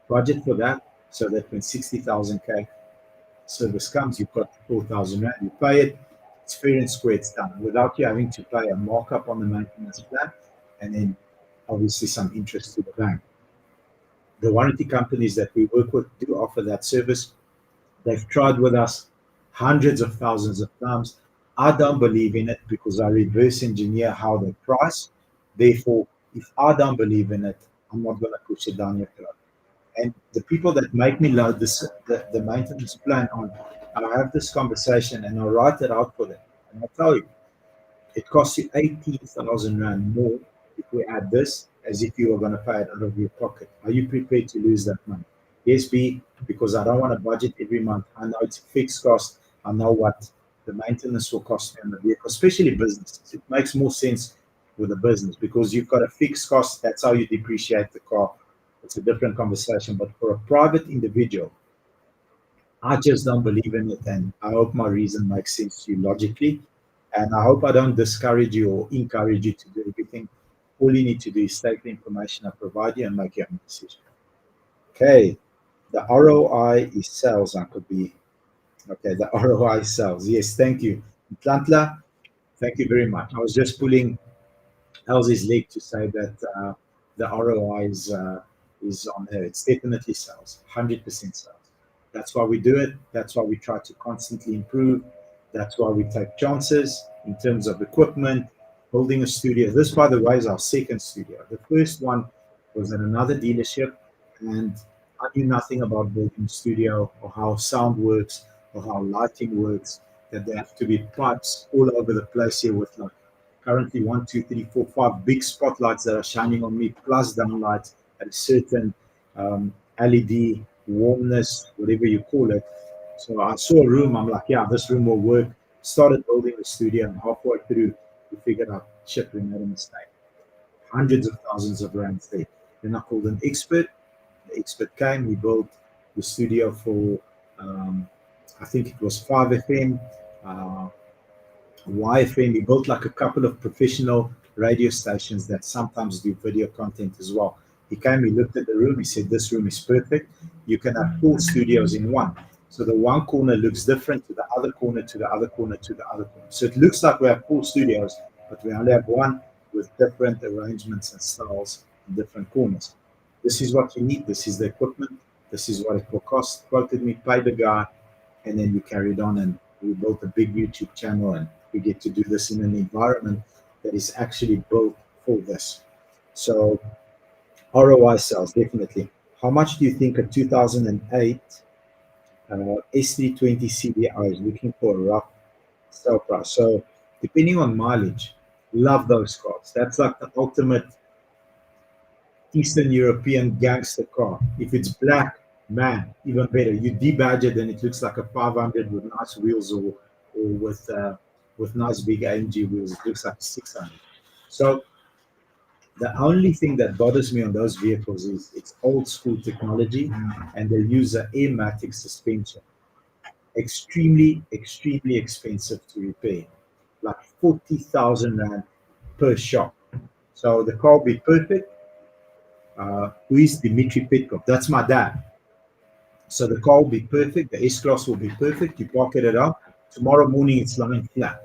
Budget for that so that when 60,000 K service comes, you've got 4,000 rand. You pay it, it's fair and square, it's done without you having to pay a markup on the maintenance plan and then obviously some interest to the bank. The warranty companies that we work with do offer that service. They've tried with us hundreds of thousands of times. I don't believe in it because I reverse engineer how they price. Therefore, if I don't believe in it, I'm not going to push it down your throat. And the people that make me load the maintenance plan on, I have this conversation and I write it out for them. And I tell you, it costs you 18,000 rand more if we add this as if you were going to pay it out of your pocket. Are you prepared to lose that money? Yes, B, because I don't want to budget every month. I know it's a fixed cost. I know what the maintenance will cost me on the vehicle, especially businesses. It makes more sense with a business because you've got a fixed cost. That's how you depreciate the car. It's a different conversation. But for a private individual, I just don't believe in it. And I hope my reason makes sense to you logically. And I hope I don't discourage you or encourage you to do everything. All you need to do is take the information I provide you and make your own decision. Okay. The ROI is sales, Uncle B. Okay, the ROI sales. Yes, thank you. Tlantla, thank you very much. I was just pulling Elsie's leg to say that the ROI is on her. It's definitely sales, 100% sales. That's why we do it. That's why we try to constantly improve. That's why we take chances in terms of equipment, building a studio. This, by the way, is our second studio. The first one was at another dealership, and I knew nothing about building a studio or how sound works or how lighting works, that there have to be pipes all over the place here with like currently 1, 2, 3, 4, 5 big spotlights that are shining on me, plus downlights at a certain LED warmness, whatever you call it. So I saw a room, I'm like, yeah, this room will work. Started building the studio, and halfway through, we figured out, shit, we made a mistake. Hundreds of thousands of rands there. Then I called an expert. The expert came, we built the studio for, I think it was 5FM, YFM. We built like a couple of professional radio stations that sometimes do video content as well. He came, he looked at the room, he said, this room is perfect. You can have 4 studios in one. So the one corner looks different to the other corner, to the other corner, to the other corner. So it looks like we have 4 studios, but we only have one with different arrangements and styles in different corners. This is what you need. This is the equipment. This is what it will cost. Quoted me, paid the guy, and then we carried on and we built a big YouTube channel, and we get to do this in an environment that is actually built for this. So ROI sales, definitely. How much do you think a 2008 S320 CDI is looking for a rough sale price? So depending on mileage, love those cars. That's like the ultimate Eastern European gangster car. If it's black, man, even better. You debadge it and it looks like a 500 with nice wheels or with nice big AMG wheels. It looks like a 600. So the only thing that bothers me on those vehicles is it's old school technology, and they use an airmatic suspension. Extremely, extremely expensive to repair, like 40,000 rand per shop. So the car will be perfect. Who is Dimitri Petkov? That's my dad. So the car will be perfect. The S-Class will be perfect. You pocket it up. Tomorrow morning, it's lying flat.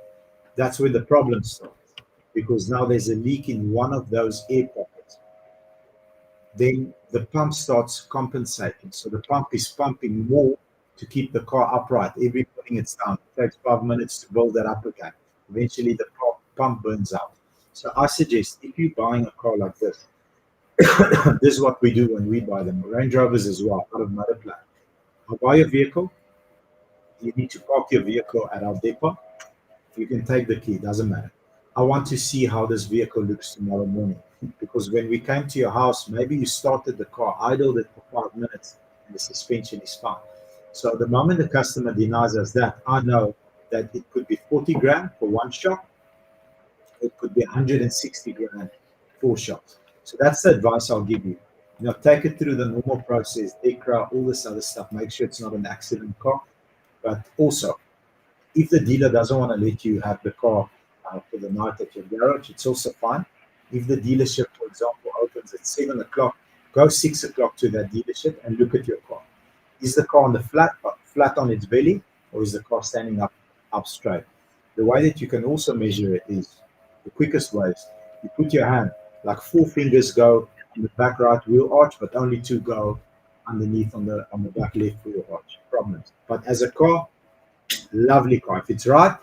That's where the problem starts, because now there's a leak in one of those air pockets. Then the pump starts compensating. So the pump is pumping more to keep the car upright. Every morning it's down. It takes 5 minutes to build that up again. Eventually the pump burns out. So I suggest, if you're buying a car like this, this is what we do when we buy them. Range Rovers as well, out of Motherplan. I buy a vehicle, you need to park your vehicle at our depot. You can take the key, doesn't matter. I want to see how this vehicle looks tomorrow morning. Because when we came to your house, maybe you started the car, idled it for 5 minutes, and the suspension is fine. So the moment the customer denies us that, I know that it could be 40 grand for one shot, it could be 160 grand, four shots. So that's the advice I'll give you. Take it through the normal process, DECRA, all this other stuff. Make sure it's not an accident car. But also, if the dealer doesn't want to let you have the car for the night at your garage, it's also fine. If the dealership, for example, opens at 7 o'clock, go 6 o'clock to that dealership and look at your car. Is the car on the flat on its belly, or is the car standing up straight? The way that you can also measure it is the quickest way is you put your hand, like 4 fingers go on the back right wheel arch, but only 2 go underneath on the back left wheel arch. Problems. But as a car, lovely car. If it's right,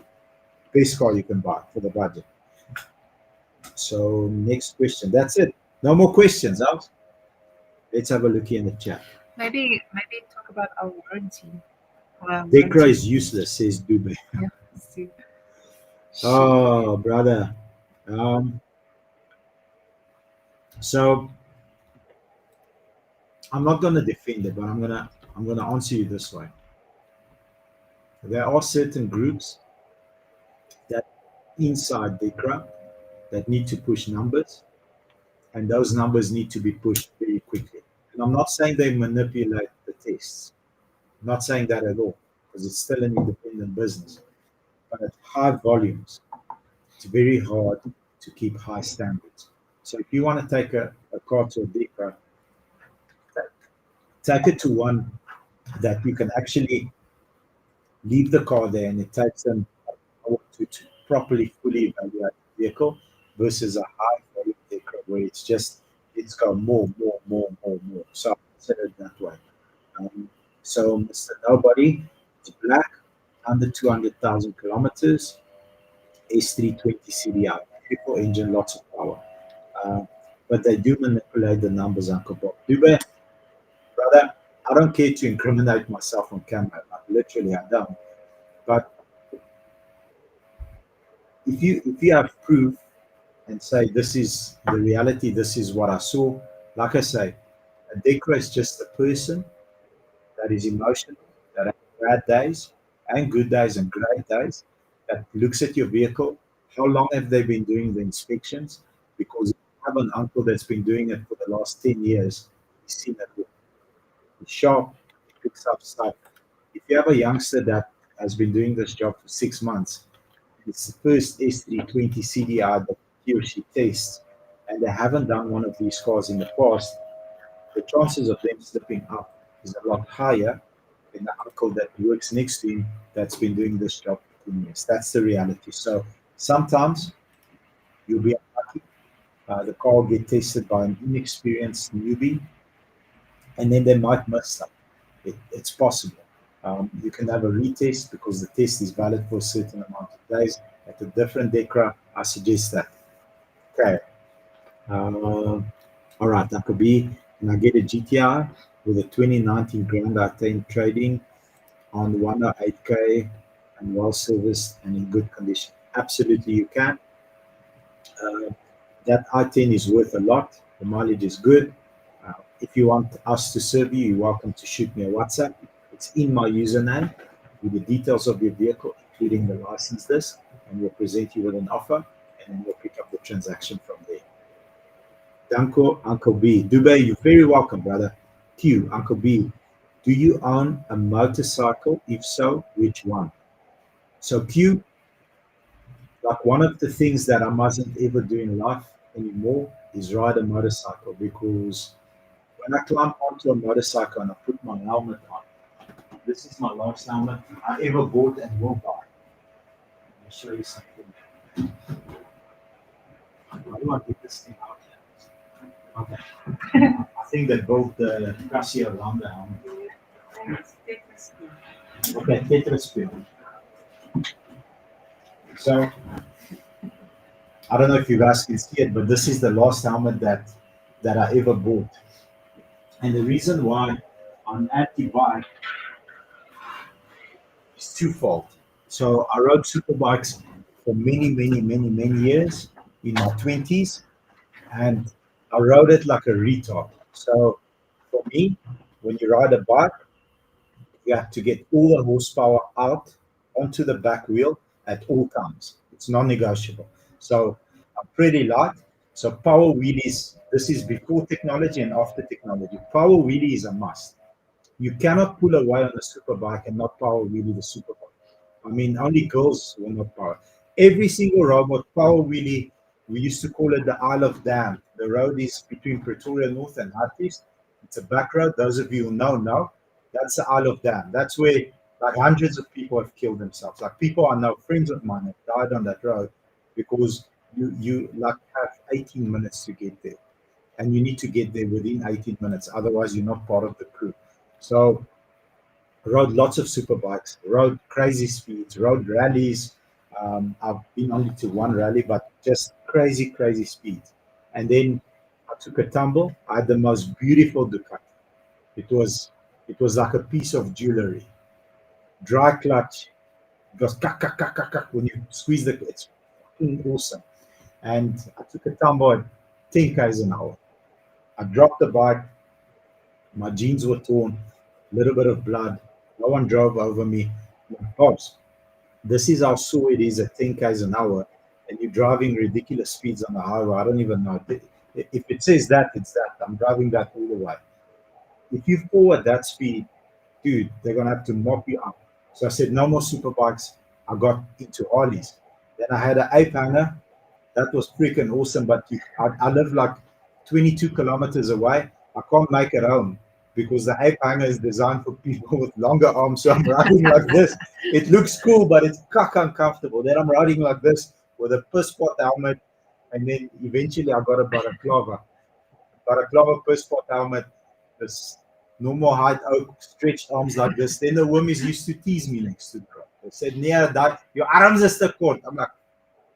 best car you can buy for the budget. So next question. That's it. No more questions, Alex. Let's have a look here in the chat. Maybe talk about our warranty. DECRA is useless, says Dube. Yeah, see. Oh, brother. So I'm not going to defend it, but I'm gonna answer you this way. There are certain groups that inside DECRA that need to push numbers, and those numbers need to be pushed very quickly. And I'm not saying they manipulate the tests. I'm not saying that at all, because it's still an independent business. But at high volumes, it's very hard to keep high standards. So if you want to take a car to a DECRA, take it to one that you can actually leave the car there, and it takes them to properly fully evaluate the vehicle, versus a high volume DECRA where it's got more. So I consider it that way. So Mr. Nobody, it's black, under 200,000 kilometers, S320 CDI, triple engine, lots of power. But they do manipulate the numbers, Uncle Bob. Dube, brother, I don't care to incriminate myself on camera. Like, literally, I don't. But if you have proof and say this is the reality, this is what I saw, like I say, a DECRA is just a person that is emotional, that has bad days and good days and great days, that looks at your vehicle. How long have they been doing the inspections? Because if you have an uncle that's been doing it for the last 10 years, he's seen it. He's sharp, he picks up stuff. If you have a youngster that has been doing this job for 6 months, it's the first S320 CDI that he or she tests, and they haven't done one of these cars in the past, the chances of them slipping up is a lot higher than the uncle that works next to him that's been doing this job for 10 years. That's the reality. So sometimes you'll be unlucky. The car will get tested by an inexperienced newbie, and then they might miss something. It's possible. You can have a retest because the test is valid for a certain amount of days. At a different DECRA, I suggest that. Okay. All right, that could be. And I get a GTI with a 2019 Grand i10 trading on 108K and well serviced and in good condition. Absolutely, you can. That i10 is worth a lot. The mileage is good. If you want us to serve you, you're welcome to shoot me a WhatsApp. It's in my username with the details of your vehicle, including the license list, and we'll present you with an offer, and then we'll pick up the transaction from there. Danko, Uncle B. Dube, you're very welcome, brother. Q, Uncle B, do you own a motorcycle? If so, which one? So Q, like one of the things that I mustn't ever do in life anymore is ride a motorcycle, because when I climb onto a motorcycle and I put my helmet on, this is my last helmet I ever bought and will buy. Let me show you something. How do I get this thing out here? Okay. I think they built the Casio around the helmet. Okay, Tetris wheel. So I don't know if you guys can see it, but this is the last helmet that I ever bought. And the reason why on anti-bike, is twofold. So I rode superbikes for many years in my 20s, and I rode it like a retard. So for me, when you ride a bike, you have to get all the horsepower out onto the back wheel at all times. It's non-negotiable. So I'm pretty light. So power wheelies, this is before technology and after technology. Power wheelie is a must. You cannot pull away on a superbike and not power wheelie the superbike. I mean, only girls will not power. Every single robot power wheelie, we used to call it the Isle of Damn. The road is between Pretoria North and Hartbeespoort. It's a back road. Those of you who know, that's the Isle of Damn. That's where like hundreds of people have killed themselves. Like people I know, friends of mine have died on that road because you like have 18 minutes to get there, and you need to get there within 18 minutes. Otherwise, you're not part of the crew. So rode lots of super bikes, rode crazy speeds, rode rallies. I've been only to one rally, but just crazy speeds. And then I took a tumble. I had the most beautiful Ducati. It was it was like a piece of jewelry. Dry clutch. It goes kak, kak, kak, kak, kak, when you squeeze the. It's fucking awesome. And I took a tumble at 10 k's an hour. I dropped the bike. My jeans were torn, a little bit of blood. No one drove over me. Pops, this is how sore it is at 10 k's an hour, and you're driving ridiculous speeds on the highway. I don't even know. If it says that, it's that. I'm driving that all the way. If you fall at that speed, dude, they're gonna have to mop you up. So I said, no more super bikes. I got into Harleys. Then I had an ape hanger. That was freaking awesome. But I live like 22 kilometers away. I can't make it home because the ape hanger is designed for people with longer arms. So I'm riding like this. It looks cool, but it's cock uncomfortable. Then I'm riding like this with a piss pot helmet. And then eventually I got a balaclava. Balaclava piss pot helmet, this normal height oak, stretched arms like this. Then the women used to tease me next to the road. They said, near that, your arms are still short. I'm like,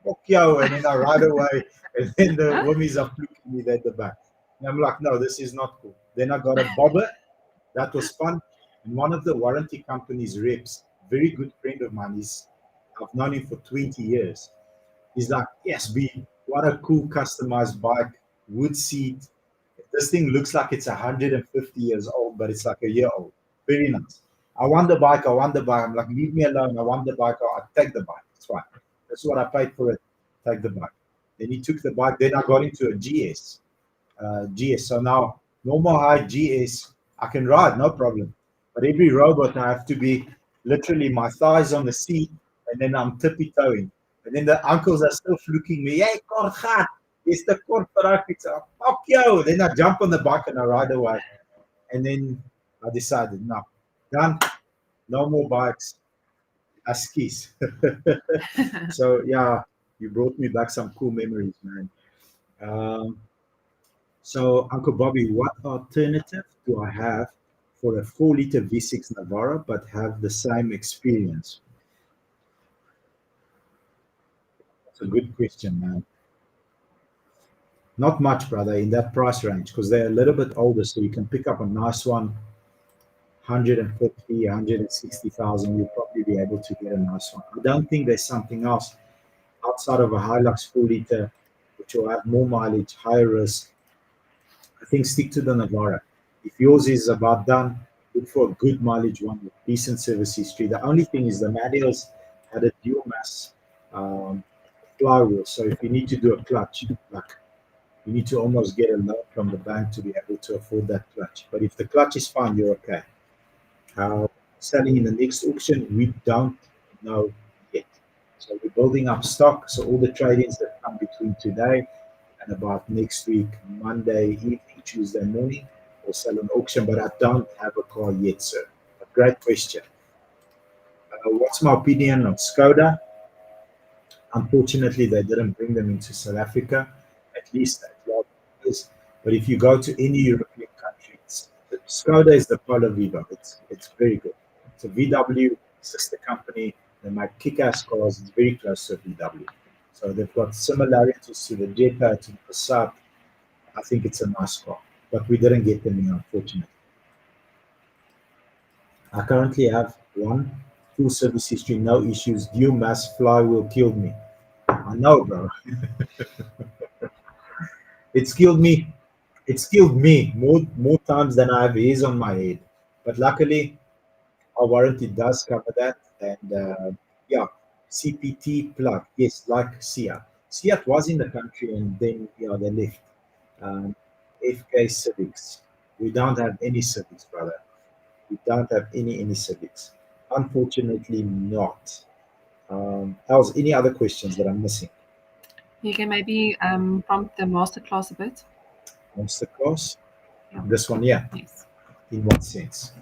fuck you. And then I ride away. And then the women are fluking me at the back. And I'm like, no, this is not cool. Then I got a bobber. That was fun. And one of the warranty company's reps, very good friend of mine, I've known him for 20 years. He's like, yes, B, what a cool customized bike, wood seat. This thing looks like it's 150 years old, but it's like a year old. Very nice. I want the bike. I want the bike. I'm like, leave me alone. I want the bike. I'll take the bike. It's fine. That's what I paid for it. Take the bike. Then he took the bike. Then I got into a GS. GS. So now, normal height GS, I can ride, no problem. But every robot, I have to be literally my thighs on the seat, and then I'm tippy toeing. And then the uncles are still fluking me. Hey, kort gaat. Is the kort vooruit. Fuck you. Then I jump on the bike and I ride away. And then I decided, no, done. No more bikes. Askies. So yeah, you brought me back some cool memories, man. Um, so Uncle Bobby, what alternative do I have for a 4-liter V6 Navara but have the same experience? That's a good question, man. Not much, brother, in that price range because they're a little bit older, so you can pick up a nice one, 150, 160,000. You'll probably be able to get a nice one. I don't think there's something else outside of a Hilux 4-liter, which will have more mileage, higher risk. I think stick to the Navara. If yours is about done, look for a good mileage one with decent service history. The only thing is the manuals had a dual mass um, flywheel, so if you need to do a clutch, like you need to almost get a loan from the bank to be able to afford that clutch. But if the clutch is fine, you're okay. Selling in the next auction, we don't know yet. So we're building up stock. So all the trade-ins that come between today and about next week, Monday evening, Tuesday morning, we'll sell an auction. But I don't have a car yet, sir. A great question. What's my opinion on Skoda? Unfortunately, they didn't bring them into South Africa, at least at large numbers. But if you go to any European country, Skoda is the Polo Vivo. It's very good. It's a VW sister company. They make kick-ass cars. It's very close to VW. So they've got similarities to the Jetta, to the Passat. I think it's a nice car. But we didn't get them in, unfortunately. I currently have one Full service history, no issues. Due mass flywheel killed me. I know, bro. It's killed me. It's killed me more times than I have hairs on my head. But luckily, our warranty does cover that. And yeah, CPT plug. Yes, like Sia. Sia was in the country and then they left. Um, FK Civics. We don't have any civics, brother. We don't have any civics. Unfortunately, not. Else, any other questions that I'm missing? You can maybe prompt the masterclass a bit. Masterclass. Yeah. This one, yeah. Yes. In what sense?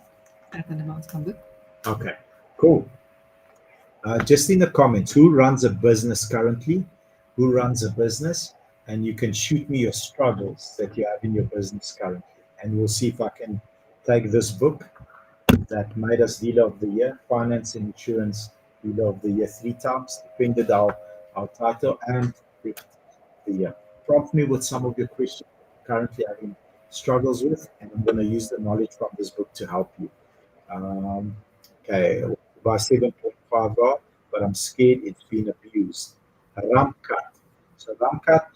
That an announcement book. Okay, cool. Just in the comments, who runs a business currently? Who runs a business? And you can shoot me your struggles that you have in your business currently. And we'll see if I can take this book that made us Dealer of the Year, Finance and Insurance Dealer of the Year 3 times, defended our title, and the year. Prompt me with some of your questions currently having struggles with, and I'm going to use the knowledge from this book to help you. Um, okay, by 7.5 R, but I'm scared it's been abused. Ramkat. So Ramkat,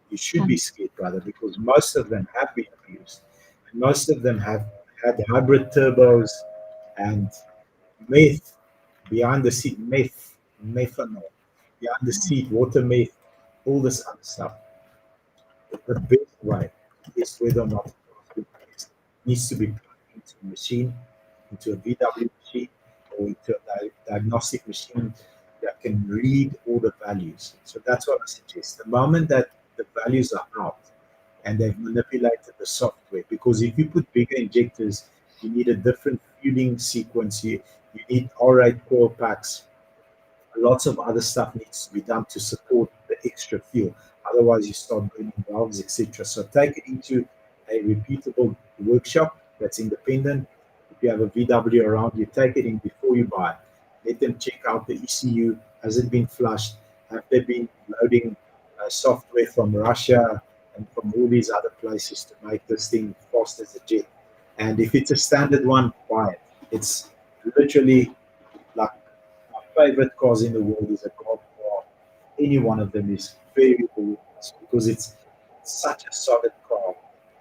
you should be scared, brother, because most of them have been abused. And most of them have had hybrid turbos and meth behind the seat, methanol behind the seat, water meth, all this other stuff. The best way is whether or not it needs to be plugged into a machine, into a VW machine, or into a diagnostic machine that can read all the values. So that's what I suggest. The moment that the values are out and they've manipulated the software, because if you put bigger injectors, you need a different fueling sequence. You need R8 coil packs. Lots of other stuff needs to be done to support the extra fuel. Otherwise, you start burning valves, etc. So take it into a repeatable workshop that's independent. If you have a VW around, you take it in before you buy. Let them check out the ECU. Has it been flushed? Have they been loading software from Russia and from all these other places to make this thing fast as a jet? And if it's a standard one, buy it. It's literally like my favorite cars in the world is a Golf car. Any one of them is very, very nice because it's such a solid car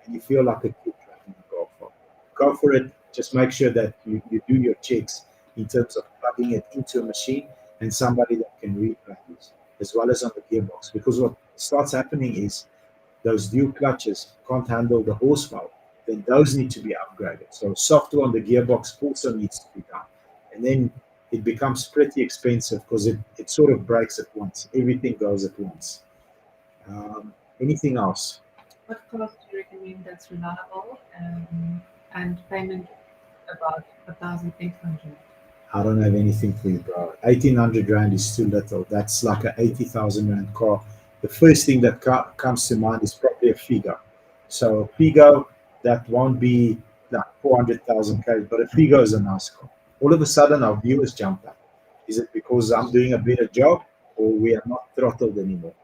and you feel like a kid driving a golf car. Go for it. Just make sure that you do your checks in terms of plugging it into a machine and somebody that can read values as well as on the gearbox. Because what starts happening is those dual clutches can't handle the horsepower. Then those need to be upgraded. So software on the gearbox also needs to be done. And then it becomes pretty expensive because it sort of breaks at once. Everything goes at once. Anything else? What course do you recommend that's reliable and payment about 1,800? I don't have anything for you, bro. 1,800 Rand is too little. That's like a 80,000 Rand car. The first thing that comes to mind is probably a Figo. So Figo, that won't be like 400,000 K, but a Figo is a nice car. All of a sudden, our viewers jumped up. Is it because I'm doing a better job or we are not throttled anymore?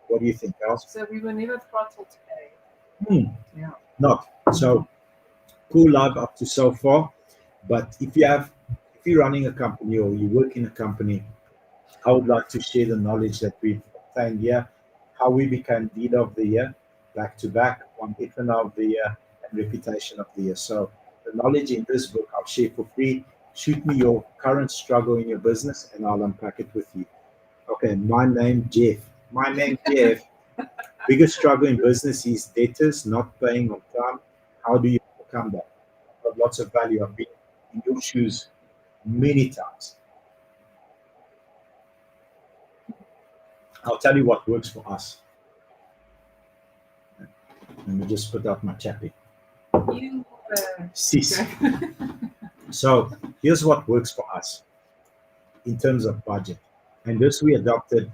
What do you think, Al? So we were never throttled today. Hmm, Yeah. not. So cool live up to so far. But if you're running a company or you work in a company, I would like to share the knowledge that we've obtained here, how we became Dealer of the Year, back to back, one Ethanol of the Year, and Reputation of the Year. So the knowledge in this book I'll share for free. Shoot me your current struggle in your business and I'll unpack it with you. Okay, my name Jeff. My name Jeff. Biggest struggle in business is debtors not paying on time. How do you overcome that? Got lots of value. I've been in your shoes many times. I'll tell you what works for us. Let me just put out my chappy. You Sis. So here's what works for us in terms of budget. And this we adopted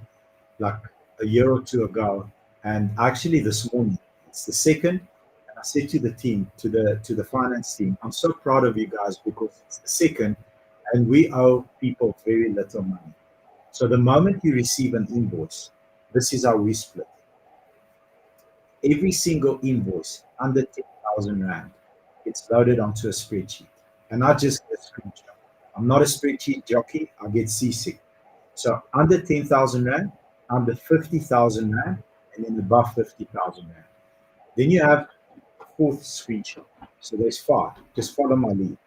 like a year or two ago. And actually this morning, it's the second. And I said to the team, to the finance team, I'm so proud of you guys because it's the second and we owe people very little money. So the moment you receive an invoice, this is how we split. Every single invoice under 10,000 Rand gets loaded onto a spreadsheet. And I just get a screenshot. I'm not a spreadsheet jockey. I get seasick. So under 10,000 Rand, under 50,000 Rand, and then above 50,000 Rand. Then you have a fourth screenshot. So there's five. Just follow my lead.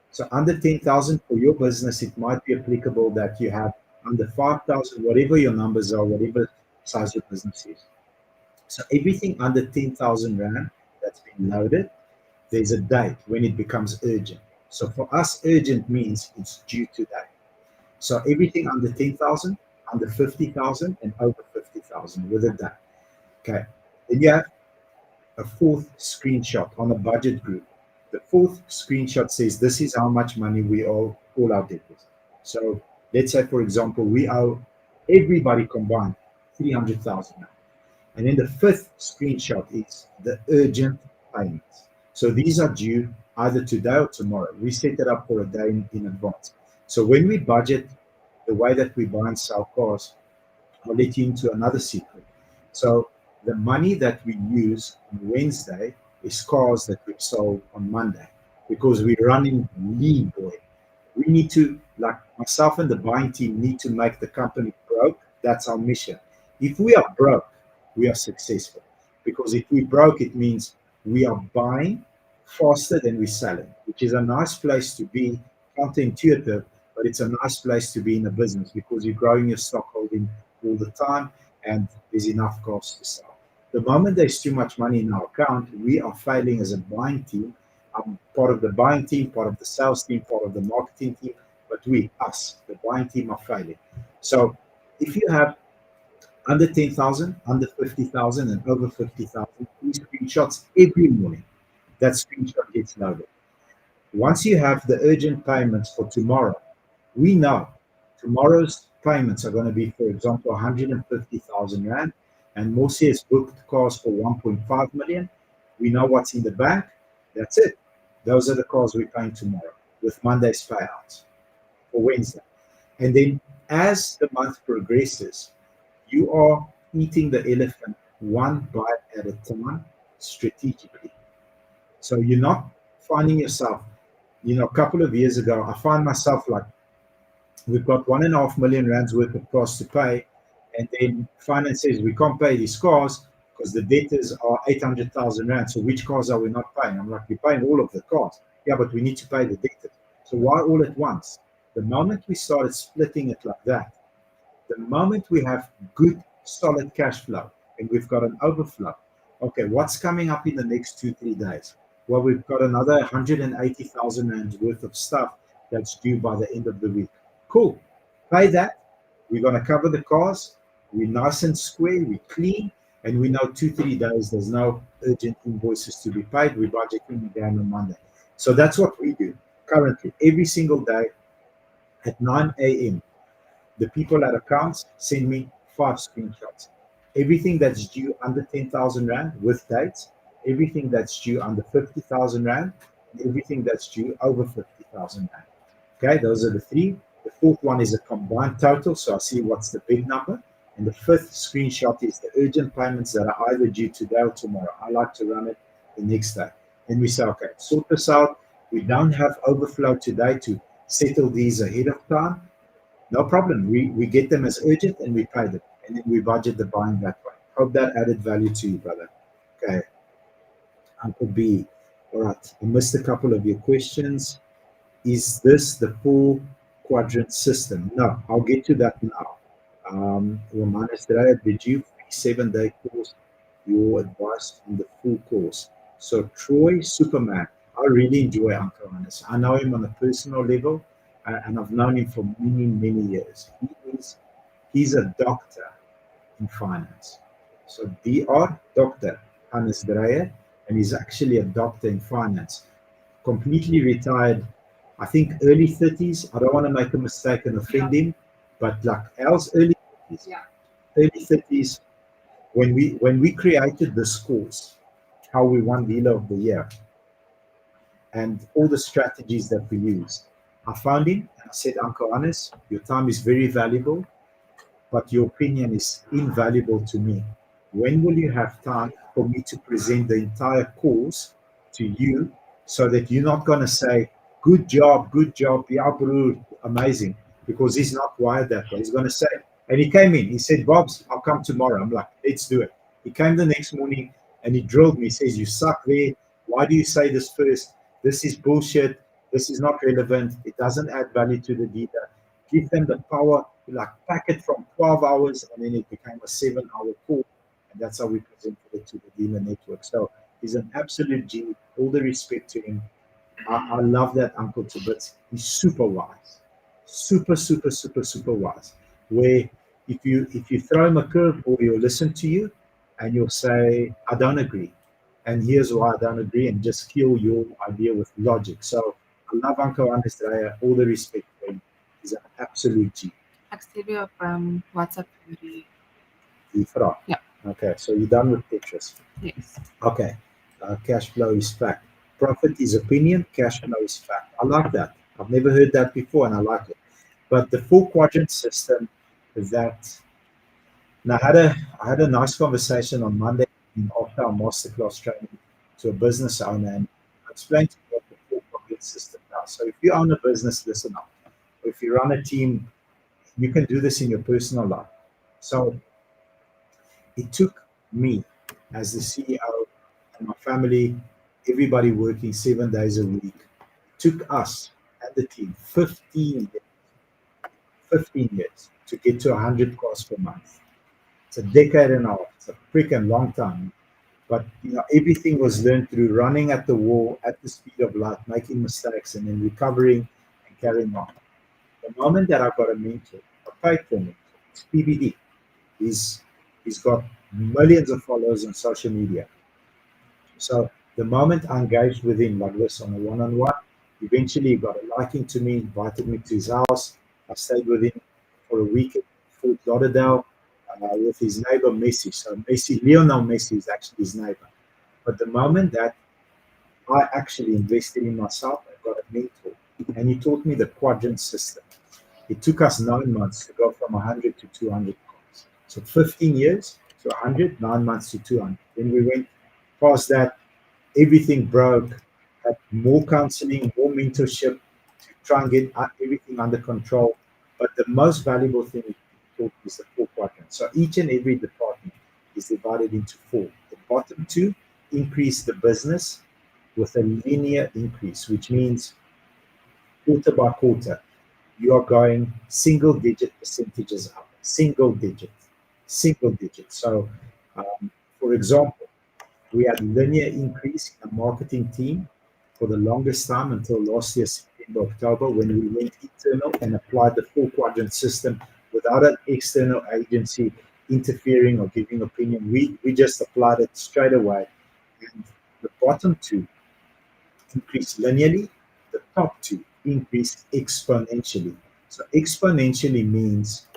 So under 10,000 for your business, it might be applicable that you have under 5,000, whatever your numbers are, whatever size your business is. So everything under 10,000 Rand that's been loaded, there's a date when it becomes urgent. So for us, urgent means it's due today. So everything under 10,000, under 50,000, and over 50,000 with a date. Okay. Then you have a fourth screenshot on a budget group. The fourth screenshot says this is how much money we owe all our debtors. So let's say, for example, we owe everybody combined 300,000. And then the fifth screenshot is the urgent payments. So these are due either today or tomorrow. We set it up for a day in advance. So when we budget the way that we buy and sell cars, I'll let you into another secret. So the money that we use on Wednesday is cars that we've sold on Monday because we're running lean, boy. We need to, like myself and the buying team, need to make the company broke. That's our mission. If we are broke, we are successful. Because if we broke, it means we are buying faster than we're selling, which is a nice place to be, counterintuitive, but it's a nice place to be in a business because you're growing your stock holding all the time and there's enough cars to sell. The moment there's too much money in our account, we are failing as a buying team. I'm part of the buying team, part of the sales team, part of the marketing team, but us, the buying team, are failing. So if you have under 10,000, under 50,000, and over 50,000, these screenshots every morning, that screenshot gets loaded. Once you have the urgent payments for tomorrow, we know tomorrow's payments are going to be, for example, 150,000 Rand, and Morsi has booked cars for 1.5 million. We know what's in the bank. That's it. Those are the cars we're paying tomorrow with Monday's payouts for Wednesday. And then as the month progresses, you are eating the elephant one bite at a time strategically. So you're not finding yourself, a couple of years ago, I find myself like, we've got 1.5 million Rands worth of cars to pay, and then finance says we can't pay these cars because the debtors are 800,000 Rand. So which cars are we not paying? I'm like, we're paying all of the cars. Yeah, but we need to pay the debtors. So why all at once? The moment we started splitting it like that, the moment we have good, solid cash flow and we've got an overflow, okay, what's coming up in the next 2-3 days? Well, we've got another 180,000 Rand worth of stuff that's due by the end of the week. Cool. Pay that. We're going to cover the cars. We're nice and square. We're clean. And we know 2-3 days there's no urgent invoices to be paid. We're budgeting again on Monday. So that's what we do currently. Every single day at 9 a.m., the people at accounts send me 5 screenshots. Everything that's due under 10,000 Rand with dates, everything that's due under 50,000 Rand, and everything that's due over 50,000 Rand. Okay, those are the 3. The 4th one is a combined total, so I see what's the big number. And the 5th screenshot is the urgent payments that are either due today or tomorrow. I like to run it the next day. And we say, okay, sort this out. We don't have overflow today to settle these ahead of time. No problem. We get them as urgent and we pay them. And then we budget the buying that way. Hope that added value to you, brother. Okay. Uncle B. All right. I missed a couple of your questions. Is this the full quadrant system? No, I'll get to that now. Roman Estrella, did you 7-day course your advice on the full course? So Troy Superman, I really enjoy Uncle Hannes. I know him on a personal level, and I've known him for many, many years. He's a doctor in finance. So DR, Dr. Hannes Dreyer, and he's actually a doctor in finance. Completely retired, I think early 30s. I don't want to make a mistake and offend him, but like Al's early 30s. Yeah. Early 30s, when we created this course, how we won Dealer of the Year, and all the strategies that we used, I found him and I said, Uncle Hannes, your time is very valuable, but your opinion is invaluable to me. When will you have time for me to present the entire course to you so that you're not going to say, good job, yeah, bro, amazing because he's not wired that way. He's going to say, and he came in, he said, Bobs, I'll come tomorrow. I'm like, let's do it. He came the next morning and he drilled me. He says, you suck there. Why do you say this first? This is bullshit. This is not relevant. It doesn't add value to the dealer. Give them the power, like pack it from 12 hours and then it became a 7-hour call. And that's how we presented it to the dealer network. So he's an absolute G. All the respect to him. I love that uncle to bits. He's super wise. Super, super, super, super wise. Where if you throw him a curveball, he'll listen to you and you'll say, I don't agree. And here's why I don't agree, and just kill your idea with logic. So I love Uncle Anders Dreyer, all the respect for him. He's an absolute G. Ek stuur jou op WhatsApp vir die. Die vraag. Ja. Okay, so you're done with Tetris. Yes. Okay, cash flow is fact. Profit is opinion, cash flow is fact. I like that. I've never heard that before, and I like it. But the 4-quadrant system that. Now, I had a nice conversation on Monday after our masterclass training to a business owner, and I explained to him what the 4-quadrant system does. So if you own a business, listen up. If you run a team, you can do this in your personal life. So it took me as the CEO and my family, everybody working 7 days a week, took us and the team 15 years to get to 100 cars per month. It's a decade and a half. It's a freaking long time. But everything was learned through running at the wall at the speed of light, making mistakes, and then recovering and carrying on. The moment that I got a mentor, I paid for him. It's PBD. He's got millions of followers on social media. So the moment I engaged with him like this on a one-on-one, eventually he got a liking to me, invited me to his house. I stayed with him for a week in Fort Lauderdale with his neighbor Messi. So Lionel Messi is actually his neighbor. But the moment that I actually invested in myself, I got a mentor, and he taught me the quadrant system. It took us 9 months to go from 100 to 200 cars. So 15 years to 100, 9 months to 200. Then we went past that, everything broke, had more counseling, more mentorship to try and get everything under control. But the most valuable thing he taught is the 4 quadrants. So each and every department is divided into 4. The bottom 2 increase the business with a linear increase, which means quarter by quarter, you are going single-digit percentages up. Single digit. So, for example, we had linear increase in the marketing team for the longest time until last year, September, October, when we went internal and applied the 4-quadrant system without an external agency interfering or giving opinion. We just applied it straight away. And the bottom 2 increased linearly, the top 2 increased exponentially. So exponentially means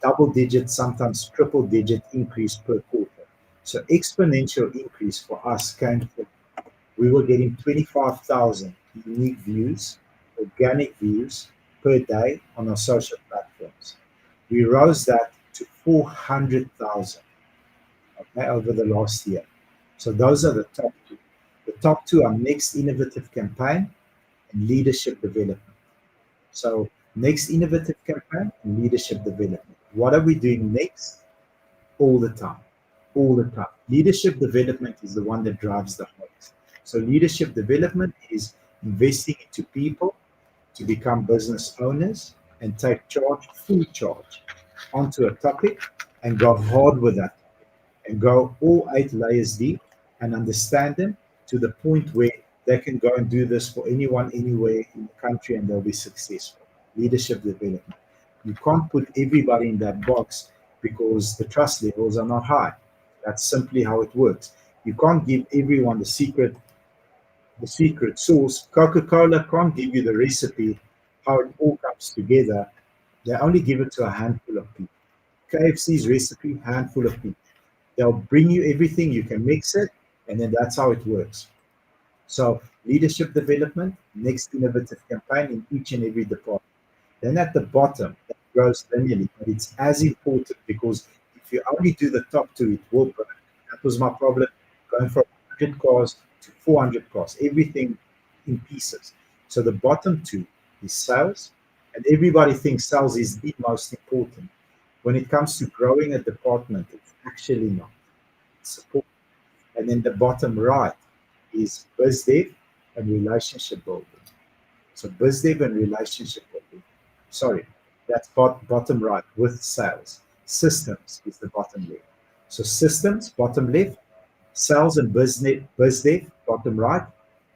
double-digit, sometimes triple-digit increase per quarter. So exponential increase for us came from, we were getting 25,000 unique views, organic views per day on our social platforms. We rose that to 400,000 over the last year. So those are the top 2. The top 2 are Next Innovative Campaign and Leadership Development. So Next Innovative Campaign and Leadership Development. What are we doing next? All the time. Leadership development is the one that drives the hardest. So leadership development is investing into people to become business owners and take charge, full charge, onto a topic and go hard with that and go all 8 layers deep and understand them to the point where they can go and do this for anyone, anywhere in the country, and they'll be successful. Leadership development. You can't put everybody in that box because the trust levels are not high. That's simply how it works. You can't give everyone the secret sauce. Coca-Cola can't give you the recipe, how it all comes together. They only give it to a handful of people. KFC's recipe, handful of people. They'll bring you everything, you can mix it, and then that's how it works. So leadership development, Next Innovative Campaign in each and every department. Then at the bottom, that grows linearly, but it's as important because if you only do the top 2, it will break. That was my problem, going from 100 cars to 400 cars, everything in pieces. So the bottom 2 is sales, And everybody thinks sales is the most important. When it comes to growing a department, it's actually not. It's support. And then the bottom right is biz dev and relationship building. So biz dev and relationship building. Sorry, that's bottom right with sales. Systems is the bottom left. So systems, bottom left, sales and biz dev, bottom right.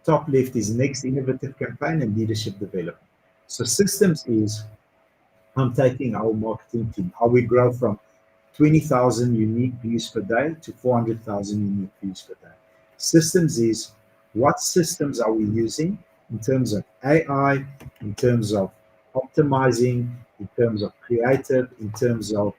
Top left is next innovative campaign and leadership development. So systems is I'm taking our marketing team, how we grow from 20,000 unique views per day to 400,000 unique views per day. Systems is what systems are we using in terms of AI, in terms of optimizing, in terms of creative, in terms of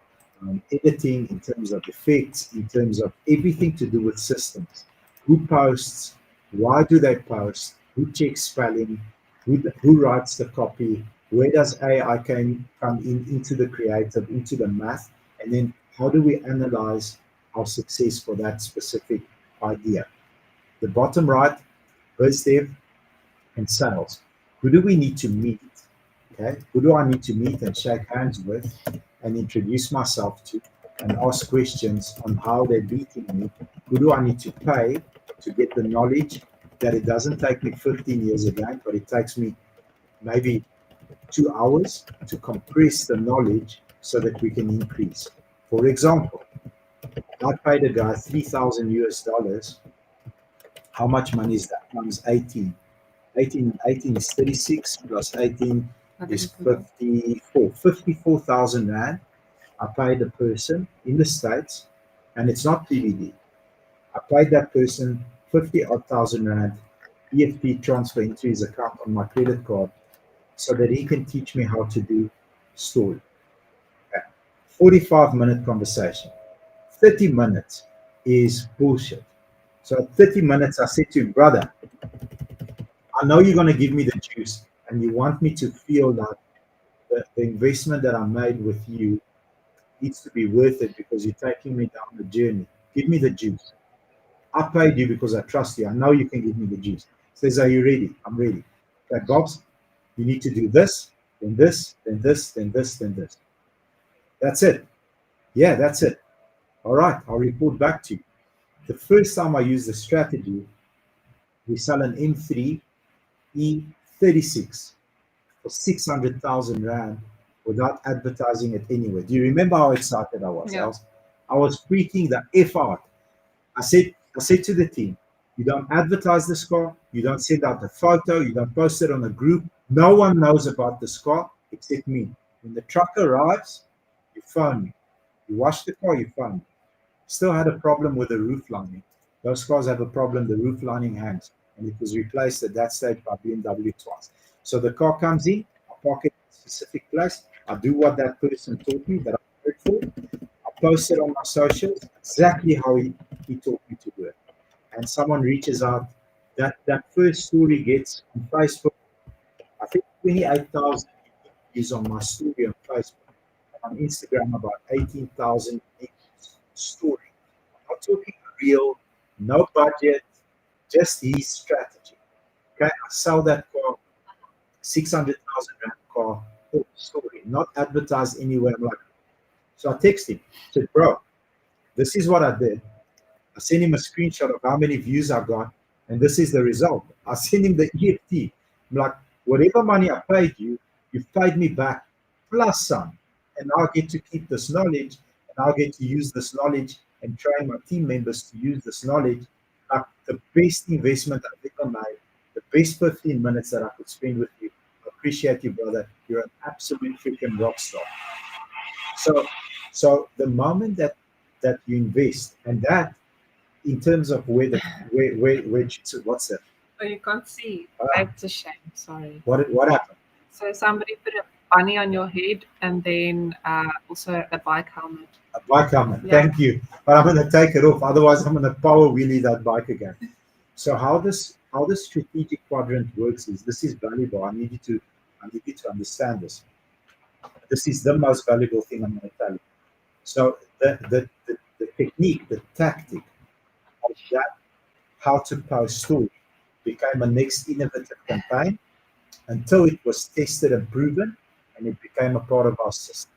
editing, in terms of effects, in terms of everything to do with systems. Who posts? Why do they post? Who checks spelling? Who writes the copy? Where does AI come in into the creative, into the math? And then how do we analyze our success for that specific idea? The bottom right, biz dev and sales. Who do we need to meet? Okay, who do I need to meet and shake hands with and introduce myself to and ask questions on how they're beating me? Who do I need to pay to get the knowledge that it doesn't take me 15 years again, but it takes me maybe 2 hours to compress the knowledge so that we can increase. For example, I paid a guy 3,000 US dollars. How much money is that? Times 18. 18 is 36 plus 18 is 54. 54,000 Rand. I paid a person in the States, and it's not PVD. I paid that person 50 odd thousand Rand EFT transfer into his account on my credit card so that he can teach me how to do story. Okay. 45-minute conversation. 30 minutes is bullshit. So at 30 minutes, I said to him, brother, I know you're going to give me the juice and you want me to feel that the investment that I made with you needs to be worth it because you're taking me down the journey. Give me the juice. I paid you because I trust you. I know you can give me the juice. Says, are you ready? I'm ready. Okay, Bobs, you need to do this, then this, then this, then this, then this. That's it. Yeah, that's it. All right, I'll report back to you. The first time I used the strategy, we sell an M3 E36 for 600,000 Rand without advertising it anywhere. Do you remember how excited I was? Yeah. I was freaking the F out. I said to the team, you don't advertise this car, you don't send out the photo, you don't post it on a group. No one knows about this car except me. When the truck arrives, you phone me. You wash the car, you phone me. Still had a problem with the roof lining. Those cars have a problem, the roof lining hangs. And it was replaced at that stage by BMW twice. So the car comes in, I park it in a specific place, I do what that person taught me that I worked for, I post it on my socials, exactly how he taught me to do it. And someone reaches out, that first story gets on Facebook, I think 28,000 views on my story on Facebook. On Instagram, about 18,000 story. I'm talking real, no budget, just his strategy. Okay, I sell that car, 600,000 Rand car, oh, story, not advertised anywhere. I'm like, so I text him, said, bro, this is what I did. I sent him a screenshot of how many views I got, and this is the result. I sent him the EFT. I'm like, whatever money I paid you, you've paid me back plus some. And I'll get to keep this knowledge, and I'll get to use this knowledge and train my team members to use this knowledge. Like the best investment I've ever made, the best 15 minutes that I could spend with you. I appreciate you, brother. You're an absolute freaking rock star. So the moment that you invest, and that in terms of where what's that? Oh, you can't see. Ah. That's a shame. Sorry. What happened? So somebody put a bunny on your head and then also a bike helmet. A bike helmet. Yeah. Thank you. But I'm going to take it off. Otherwise, I'm going to power wheelie that bike again. So how this strategic quadrant works is this is valuable. I need you to understand this. This is the most valuable thing I'm going to tell you. So the technique, the tactic of that how to post story became a next innovative campaign until it was tested and proven, and and it became a part of our system.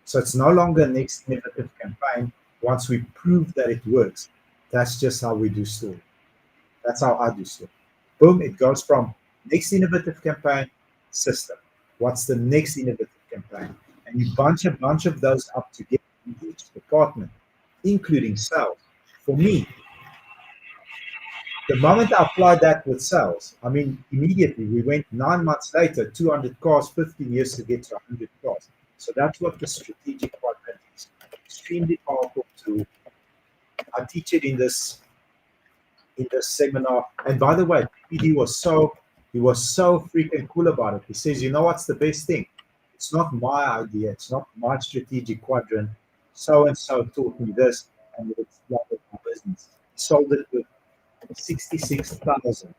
So it's no longer a next innovative campaign. Once we prove that it works, that's just how we do story. That's how I do story. Boom, it goes from next innovative campaign, system. What's the next innovative campaign? And you bunch a bunch of those up together in each department, including sales. For me, the moment I applied that with sales, I mean, immediately we went 9 months later, 200 cars, 15 years to get to 100 cars. So that's what the strategic quadrant is. Extremely powerful tool. I teach it in this seminar. And by the way, PD he was so freaking cool about it. He says, you know what's the best thing? It's not my idea. It's not my strategic quadrant. So and so taught me this, and it's like my business. He sold it with 66,000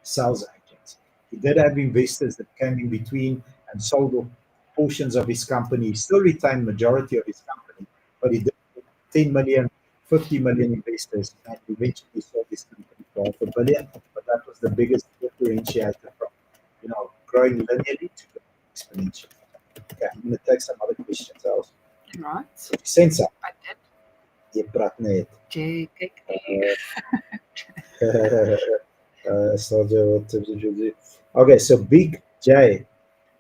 sales agents. He did have investors that came in between and sold off portions of his company. He still retained majority of his company, but he did 10 million, 50 million investors, and eventually sold his company for $500 million. But that was the biggest differentiator from, growing linearly to exponentially. Okay, I'm going to take some other questions. Right. Sensor. I did. Je praat net. Soldier, what tips would you do? Okay, so Big J,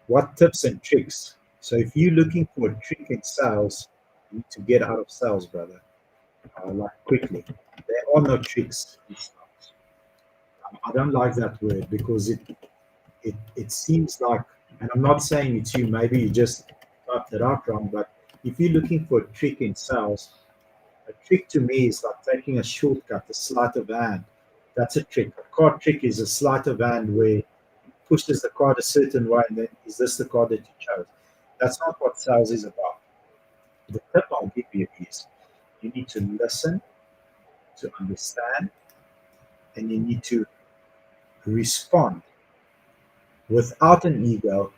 what tips and tricks? So if you're looking for a trick in sales, you need to get out of sales, brother. Like quickly. There are no tricks in sales. I don't like that word because it seems like, and I'm not saying it's you, maybe you just typed it out wrong, but if you're looking for a trick in sales, a trick to me is like taking a shortcut, a sleight of hand. That's a trick. A card trick is a sleight of hand where it pushes the card a certain way, and then is this the card that you chose? That's not what sales is about. The tip I'll give you is you need to listen, to understand, and you need to respond without an ego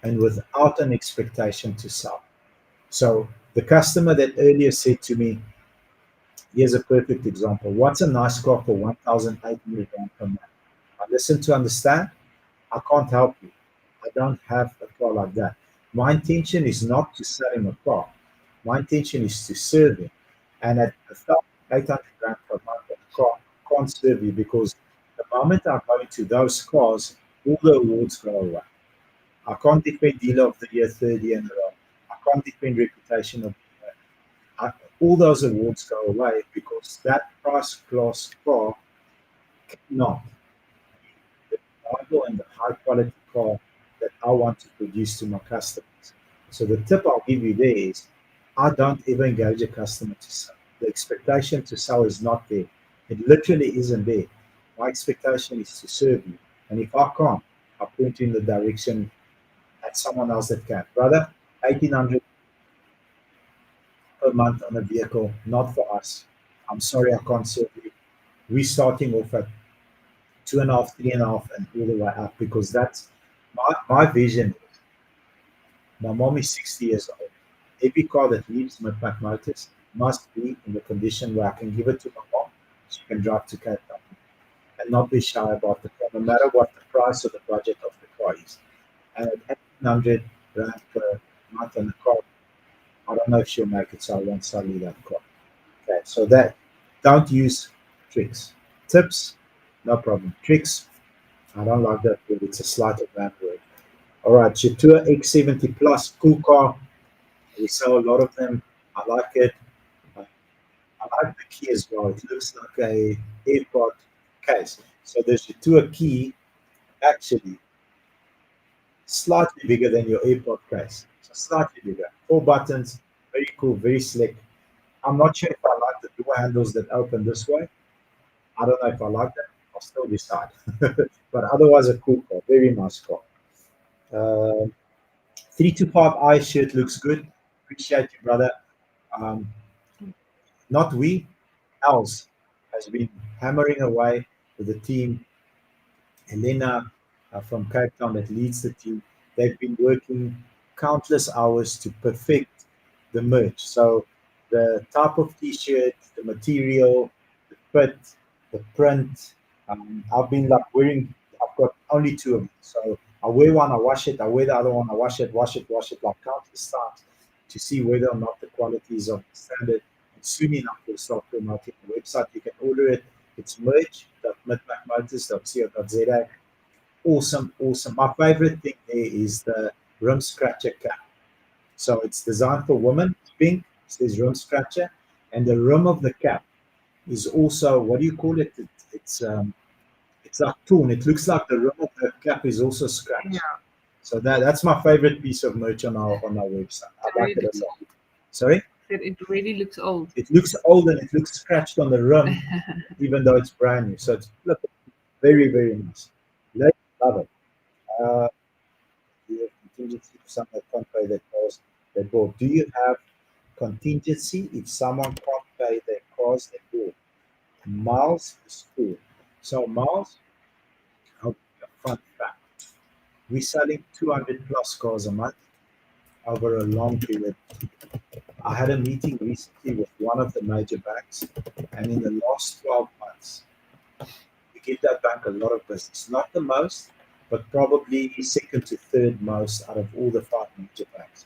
and without an expectation to sell. So the customer that earlier said to me, here's a perfect example. What's a nice car for 1,800 rand per month? I listen to understand. I can't help you. I don't have a car like that. My intention is not to sell him a car. My intention is to serve him. And at 1,800 rand per month, a car can't serve you because the moment I go into those cars, all the awards go away. I can't defend Dealer of the Year 30 in a row. I can't defend Reputation of the Year. All those awards go away because that price class car cannot be the reliable and the high quality car that I want to produce to my customers. So the tip I'll give you there is I don't ever engage a customer to sell. The expectation to sell is not there. It literally isn't there. My expectation is to serve you. And if I can't, I'll point you in the direction at someone else that can. Brother, 1,800 per month on a vehicle, not for us. I'm sorry I can't serve you. We're starting off at 2.5, 3.5, and all the way up because that's my vision. My mom is 60 years old. Every car that leaves Midpack Motors must be in the condition where I can give it to my mom. She can drive to Cape Town and not be shy about the car, no matter what the price or the budget of the car is. And at 1,800 rand per month on the car, I don't know if she'll make it, so I won't sell you that car. Okay, so that don't use tricks. Tips, no problem. Tricks, I don't like that word. It's a sleight of hand word. All right, Chatua X70 Plus, cool car. We sell a lot of them. I like it. I like the key as well. It looks like a AirPod case. So the Chatua key actually slightly bigger than your AirPod case. So slightly bigger. 4 buttons, very cool, very slick. I'm not sure if I like the door handles that open this way. I don't know if I like that. I'll still decide. But otherwise, a cool car, very nice car. 325i shirt looks good. Appreciate you, brother. Um, not we, Els has been hammering away with the team. Helena from Cape Town that leads the team. They've been working countless hours to perfect the merch. So the type of t-shirt, the material, the fit, the print. I've been like wearing. I've got only 2 of them, so I wear one, I wash it, I wear the other one, I wash it, like countless times to see whether or not the quality is of the standard. And soon enough, we'll start promoting the website. You can order it. It's merch.midbackmotors.co.za. Awesome, awesome. My favorite thing there is the rim scratcher cap. So it's designed for women, pink, it says rim scratcher, and the rim of the cap is also, what do you call it? It's like torn. It looks like the rim of the cap is also scratched. Yeah. So that's my favorite piece of merch on our website. I like it a lot. Sorry? It really looks old. It looks old and it looks scratched on the rim, even though it's brand new. So it's look, very, very nice. Ladies love it. Do you have contingency for someone that can't pay their cars they bought? Do you have contingency if someone can't pay their cars they bought? Miles is cool. So Miles, I'll give you a fun fact. We're selling 200 plus cars a month over a long period. I had a meeting recently with one of the major banks, and in the last 12 months, we give that bank a lot of business. Not the most, but probably second to third most out of all the five major banks.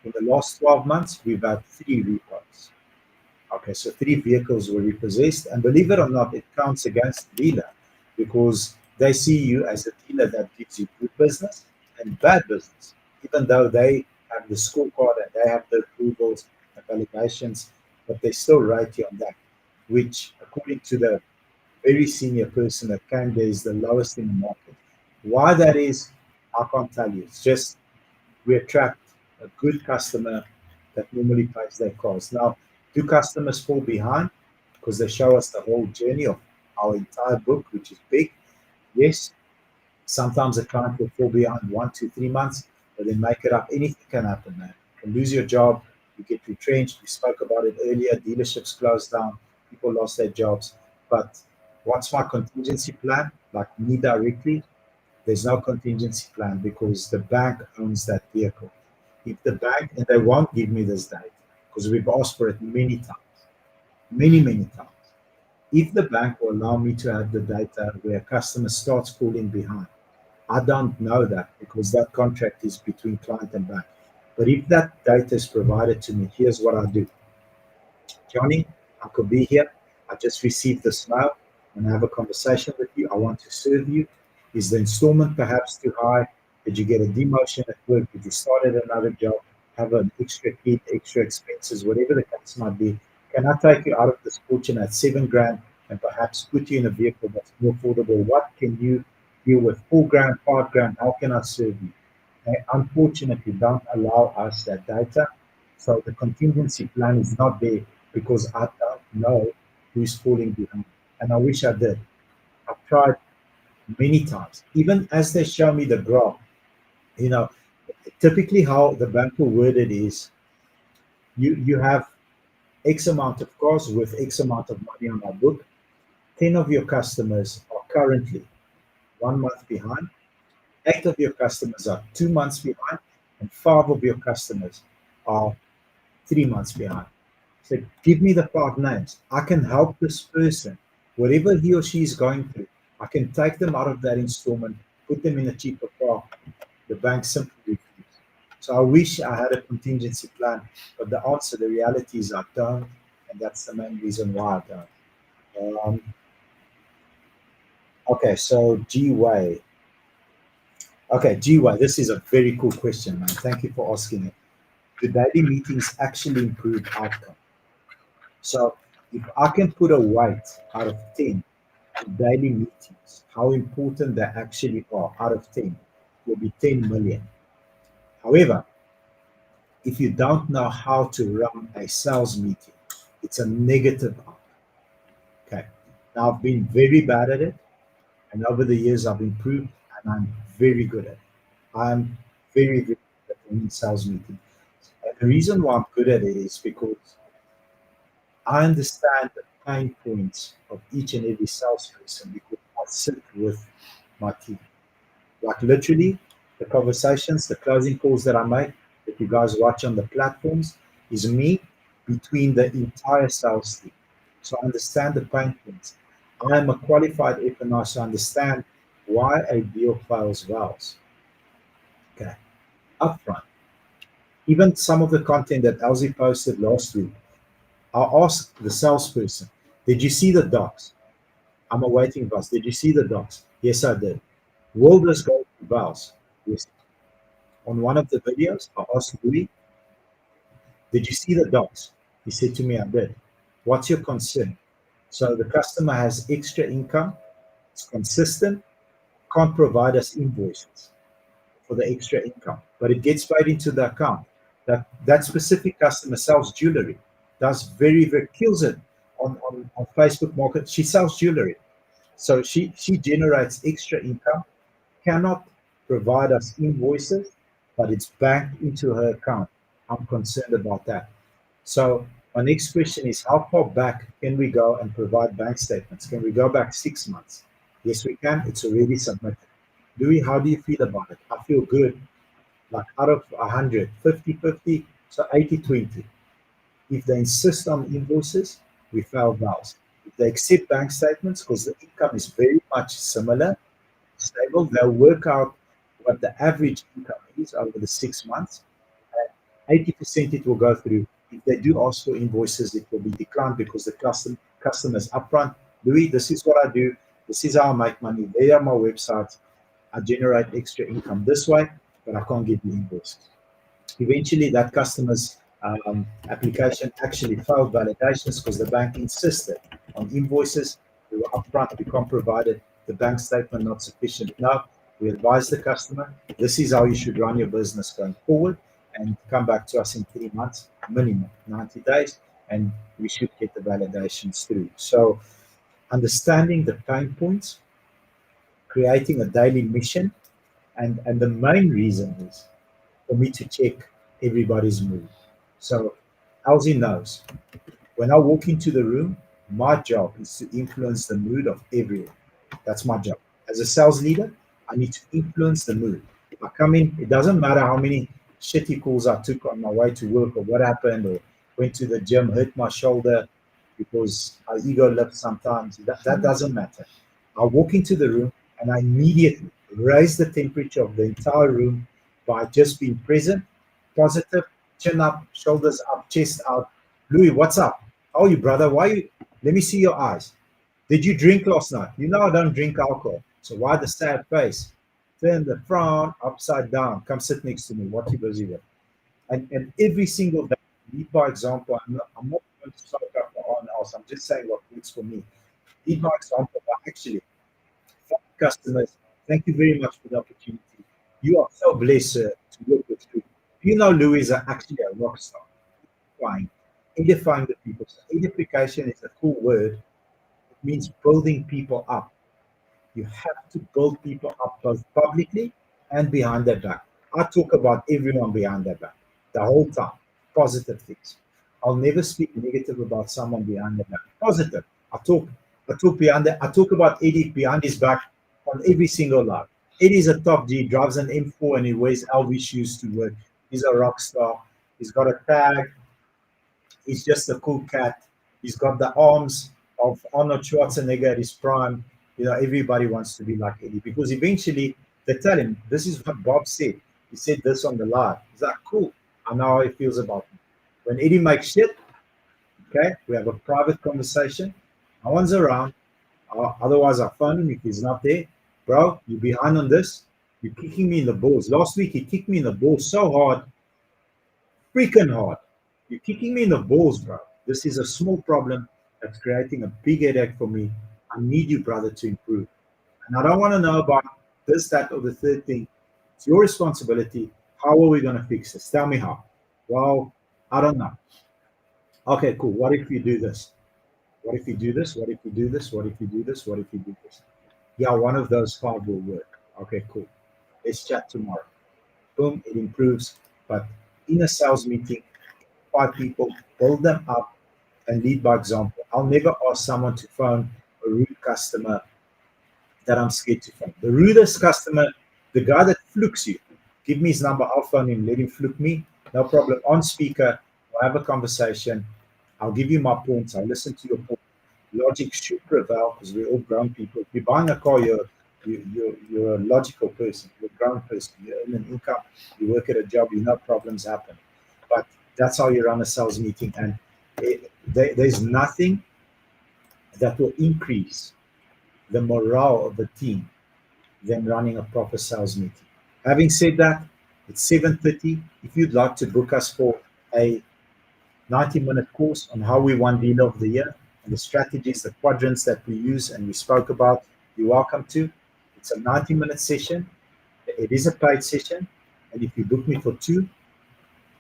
In the last 12 months, we've had 3 repos. Okay, so 3 vehicles were repossessed, and believe it or not, it counts against the dealer because they see you as a dealer that gives you good business and bad business, even though they have the scorecard and they have the approvals and validations, but they still rate you on that, which, according to the very senior person that came there, is the lowest in the market. Why that is, I can't tell you. It's just we attract a good customer that normally pays their cars. Now, do customers fall behind because they show us the whole journey of our entire book, which is big? Yes. Sometimes a client will fall behind 1, 2, 3 months, but then make it up. Anything can happen, man. You can lose your job, you get retrenched. We spoke about it earlier. Dealerships closed down, people lost their jobs. But what's my contingency plan? Like me directly, there's no contingency plan because the bank owns that vehicle. If the bank, and they won't give me this date because we've asked for it many times, many times. If the bank will allow me to have the data where a customer starts falling behind, I don't know that because that contract is between client and bank. But if that data is provided to me, here's what I do. Johnny, I could be here. I just received this mail and have a conversation with you. I want to serve you. Is the installment perhaps too high? Did you get a demotion at work? Did you start at another job? Have an extra kid, extra expenses, whatever the case might be? Can I take you out of this fortune at 7 grand and perhaps put you in a vehicle that's more affordable? What can you deal with? 4 grand, 5 grand? How can I serve you? They unfortunately don't allow us that data. So the contingency plan is not there because I don't know who's falling behind. And I wish I did. I've tried many times. Even as they show me the graph, you know, typically how the bank will word it is you have X amount of cars with X amount of money on our book. 10 of your customers are currently 1 month behind. 8 of your customers are 2 months behind, and 5 of your customers are 3 months behind. So give me the 5 names. I can help this person, whatever he or she is going through. I can take them out of that installment, put them in a cheaper car. The bank simply refused. So I wish I had a contingency plan, but the answer, the reality is I don't, and that's the main reason why I don't. Okay, so G-Way. Okay, G-Way, this is a very cool question, man. Thank you for asking it. Do daily meetings actually improve outcome? So if I can put a weight out of 10 on daily meetings, how important they actually are out of 10 will be 10 million. However, if you don't know how to run a sales meeting, it's a negative outcome. Okay. Now I've been very bad at it, and over the years I've improved, and I'm very good at it. I'm very good at running sales meetings. And the reason why I'm good at it is because I understand the pain points of each and every salesperson because I sit with my team. Like literally, the conversations, the closing calls that I make, that you guys watch on the platforms, is me between the entire sales team. So I understand the pain points. I am a qualified F&I, so I understand why a deal fails. Okay. Upfront. Even some of the content that Elsie posted last week, I asked the salesperson, did you see the docs? I'm awaiting Vals. Did you see the docs? Yes, I did. Will this go to Vals? Yes. On one of the videos, I asked Louis, did you see the docs? He said to me, I did. What's your concern? So the customer has extra income, it's consistent, can't provide us invoices for the extra income, but it gets paid into the account. That specific customer sells jewelry, does very kills it on Facebook Market. She sells jewelry, so she generates extra income, cannot provide us invoices, but it's banked into her account. I'm concerned about that. So my next question is, how far back can we go and provide bank statements? Can we go back 6 months? Yes, we can. It's already submitted. Louis, how do you feel about it? I feel good. Like out of 100, 50-50, so 80-20. If they insist on invoices, we fail Vals. If they accept bank statements, because the income is very much similar, stable, they'll work out what the average income is over the 6 months. 80% it will go through. If they do ask for invoices, it will be declined because the customer is upfront. Louis, this is what I do. This is how I make money. They are my websites. I generate extra income this way, but I can't give you invoices. Eventually, that customer's application actually failed validations because the bank insisted on invoices. We were upfront, we can't provide it. The bank statement not sufficient. Now, we advise the customer, this is how you should run your business going forward, and come back to us in 3 months, minimum 90 days, and we should get the validations through. So, understanding the pain points, creating a daily mission, and the main reason is for me to check everybody's mood. So Elsie knows when I walk into the room, my job is to influence the mood of everyone. That's my job. As a sales leader, I need to influence the mood. I come in, it doesn't matter how many shitty calls I took on my way to work or what happened or went to the gym, hurt my shoulder because our ego lifts sometimes. That doesn't matter. I walk into the room and I immediately raise the temperature of the entire room by just being present, positive, chin up, shoulders up, chest out. Louis, what's up? How are you, brother? Why you? Let me see your eyes. Did you drink last night? You know I don't drink alcohol. So why the sad face? Turn the frown upside down. Come sit next to me. What you busy with? And every single day, lead by example. I'm not going to talk up on else. I'm just saying what works for me. Lead by example. But actually, customers, thank you very much for the opportunity. You are so blessed to work with you. You know, Louis is actually a rock star. Edifying the people. So edification is a cool word. It means building people up. You have to build people up both publicly and behind their back. I talk about everyone behind their back the whole time. Positive things. I'll never speak negative about someone behind their back. Positive. I talk about Eddie behind his back on every single live. Eddie's a top G, drives an M4 and he wears LV shoes to work. He's a rock star. He's got a tag. He's just a cool cat. He's got the arms of Arnold Schwarzenegger at his prime. You know, everybody wants to be like Eddie because eventually they tell him, this is what Bob said. He said this on the live. He's like, cool. I know how he feels about me. When Eddie makes shit, okay, we have a private conversation. No one's around. Otherwise, I phone him if he's not there. Bro, you're behind on this. You're kicking me in the balls. Last week, he kicked me in the balls so hard. Freaking hard. You're kicking me in the balls, bro. This is a small problem that's creating a big headache for me. I need you, brother, to improve. And I don't want to know about this, that, or the third thing. It's your responsibility. How are we going to fix this? Tell me how. Well, I don't know. Okay, cool. What if you do this? What if you do this? What if you do this? What if you do this? What if you do this? Yeah, one of those five will work. Okay, cool. Let's chat tomorrow. Boom, it improves. But in a sales meeting, 5 people, build them up and lead by example. I'll never ask someone to phone a rude customer that I'm scared to phone. The rudest customer, the guy that flukes you, give me his number, I'll phone him, let him fluke me, no problem. On speaker, we'll have a conversation. I'll give you my points, I'll listen to your points. Logic should prevail because we're all grown people. If you're buying a car, you're You're a logical person. You're a grown person. You earn an income. You work at a job. You know problems happen. But that's how you run a sales meeting. And there's nothing that will increase the morale of the team than running a proper sales meeting. Having said that, it's 7:30. If you'd like to book us for a 90-minute course on how we won Dealer of the Year and the strategies, the quadrants that we use and we spoke about, you're welcome to. It's a 90-minute session. It is a paid session. And if you book me for two,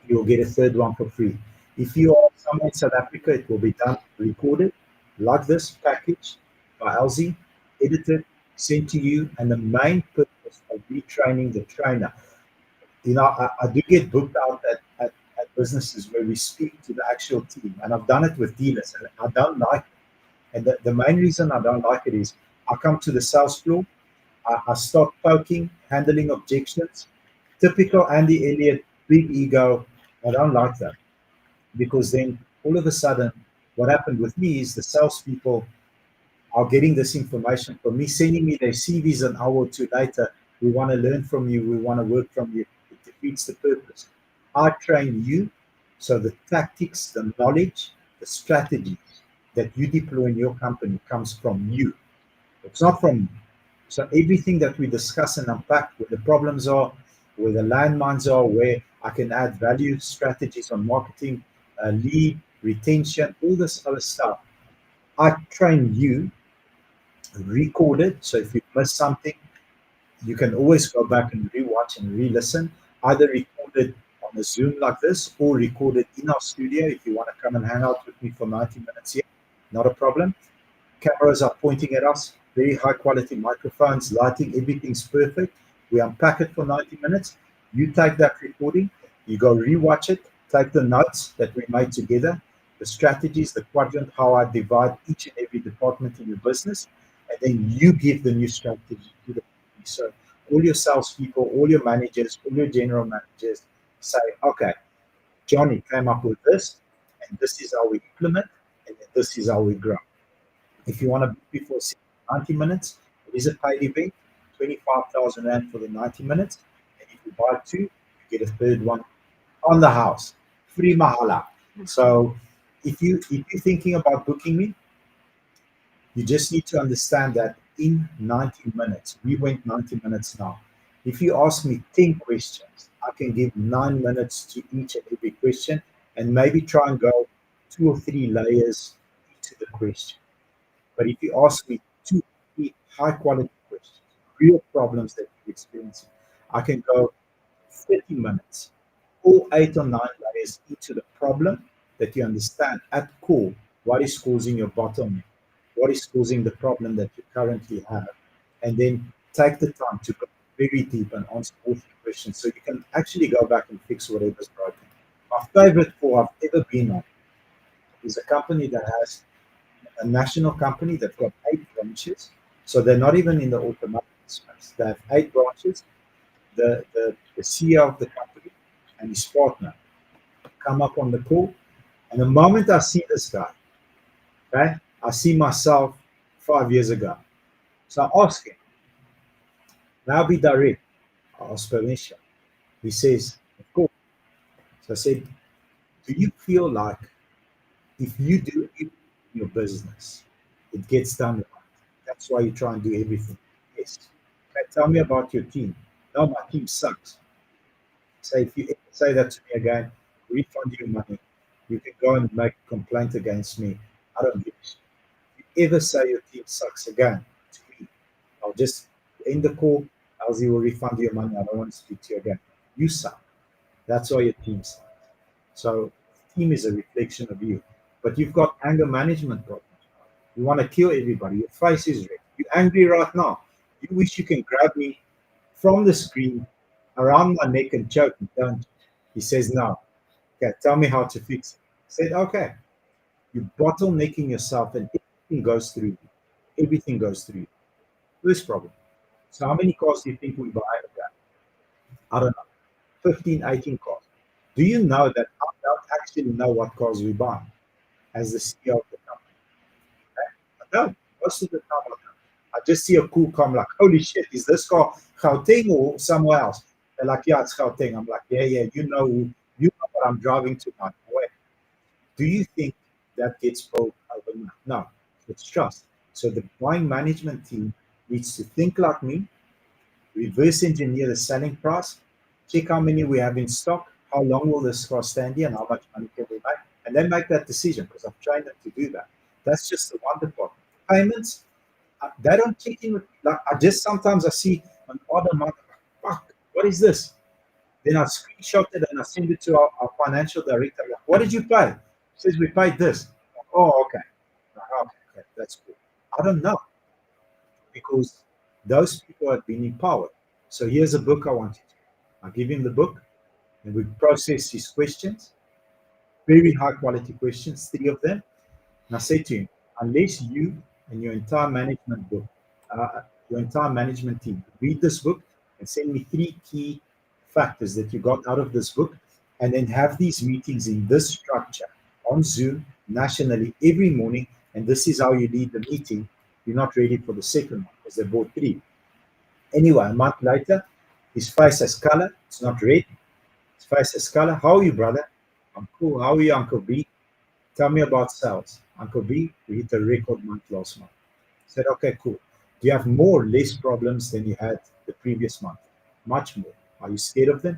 you'll get a third one for free. If you are somewhere in South Africa, it will be done recorded, like this package by LZ, edited, sent to you. And the main purpose of retraining the trainer, I do get booked out at businesses where we speak to the actual team, and I've done it with dealers, and I don't like it. And the main reason I don't like it is I come to the sales floor, I start poking, handling objections. Typical Andy Elliott, big ego. I don't like that, because then all of a sudden, what happened with me is the salespeople are getting this information from me, sending me their CVs an hour or two later. We want to learn from you. We want to work from you. It defeats the purpose. I train you, so the tactics, the knowledge, the strategies that you deploy in your company comes from you. It's not from me. So everything that we discuss and unpack, where the problems are, where the landmines are, where I can add value strategies on marketing, lead, retention, all this other stuff, I train you, record it. So if you miss something, you can always go back and rewatch and re-listen, either record it on a Zoom like this or record it in our studio. If you want to come and hang out with me for 90 minutes here, not a problem. Cameras are pointing at us, very high quality microphones, lighting, everything's perfect. We unpack it for 90 minutes. You take that recording, you go rewatch it, take the notes that we made together, the strategies, the quadrant, how I divide each and every department in your business, and then you give the new strategy to the company. So all your salespeople, all your managers, all your general managers say, okay, Johnny came up with this, and this is how we implement, and then this is how we grow. If you want to book before 90 minutes, it is a paid event, 25,000 Rand for the 90 minutes. And if you buy two, you get a third one on the house, free mahala. So if you're thinking about booking me, you just need to understand that in 90 minutes, we went 90 minutes now. If you ask me 10 questions, I can give 9 minutes to each and every question, and maybe try and go 2 or 3 layers into the question. But if you ask me 2, 3 high quality questions, real problems that you're experiencing, I can go 30 minutes, all 8 or 9 layers into the problem, that you understand at core what is causing your bottleneck, what is causing the problem that you currently have, and then take the time to go very deep and answer all the questions, so you can actually go back and fix whatever's broken. My favorite call I've ever been on is a company that has a national company that's got 8 branches. So they're not even in the automotive space. They have 8 branches. The CEO of the company and his partner come up on the call. And the moment I see this guy, okay, I see myself 5 years ago. So I ask him, now be direct. I ask permission. He says, of course. So I said, do you feel like if you do it in your business, it gets done right? That's why you try and do everything. Yes. Okay, tell me about your team. No, my team sucks. Say, if you ever say that to me again, refund your money. You can go and make a complaint against me. I don't give a shit. If you ever say your team sucks again to me, I'll just end the call. LZ will refund your money. I don't want to speak to you again. You suck. That's why your team sucks. So team is a reflection of you. But you've got anger management problems. You want to kill everybody. Your face is red. You're angry right now. You wish you can grab me from the screen around my neck and choke me, don't you? He says, no. Okay, tell me how to fix it. I said, okay. You're bottlenecking yourself and everything goes through you. Everything goes through you. First problem. So how many cars do you think we buy a day? I don't know. 15, 18 cars. Do you know that I don't actually know what cars we buy as the CEO of the company? Okay? I don't. Most of the time I don't. I just see a cool car. I'm like, holy shit, is this car Gauteng or somewhere else? They're like, yeah, it's Gauteng. I'm like, yeah, you know what I'm driving to now. Wait, do you think that gets built overnight? No, it's trust. So the buying management team needs to think like me, reverse engineer the selling price, check how many we have in stock, how long will this car stand here, and how much money can we make, and then make that decision because I've trained them to do that. That's just the one department. Payments, they don't check in with, like, I just sometimes I see an odd amount, fuck, what is this? Then I screenshot it and I send it to our financial director. Like, what did you pay? He says we paid this. Oh, okay. Okay, that's cool. I don't know because those people have been empowered. So here's a book I want you to. I give him the book and we process his questions, very high quality questions, 3 of them. And I say to him, unless you and your entire management book, your entire management team read this book and send me 3 key factors that you got out of this book, and then have these meetings in this structure on Zoom nationally every morning, and this is how you lead the meeting, you're not ready for the second one because they bought 3. Anyway, a month later, his face has color, it's not red. His face has color. How are you, brother? I'm cool. How are you, Uncle B? Tell me about sales. Uncle B, we hit a record month last month. I said, okay, cool. Do you have more or less problems than you had the previous month? Much more. Are you scared of them?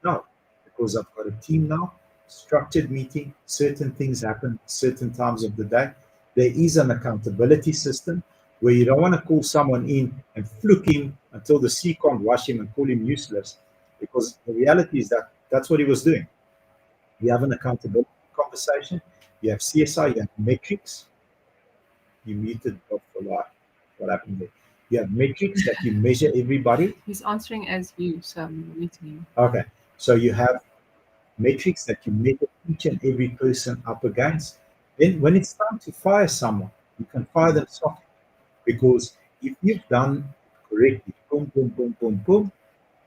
No, because I've got a team now, structured meeting, certain things happen certain times of the day. There is an accountability system where you don't want to call someone in and fluke him until the sea can't wash him and call him useless, because the reality is that that's what he was doing. You have an accountability conversation, you have CSI, you have metrics. You muted Bob for that. What happened there? You have metrics that you measure everybody. He's answering as you, so I'm meeting him. Okay, so you have metrics that you measure each and every person up against. Then when it's time to fire someone, you can fire them softly, because if you've done correctly, boom, boom, boom, boom, boom,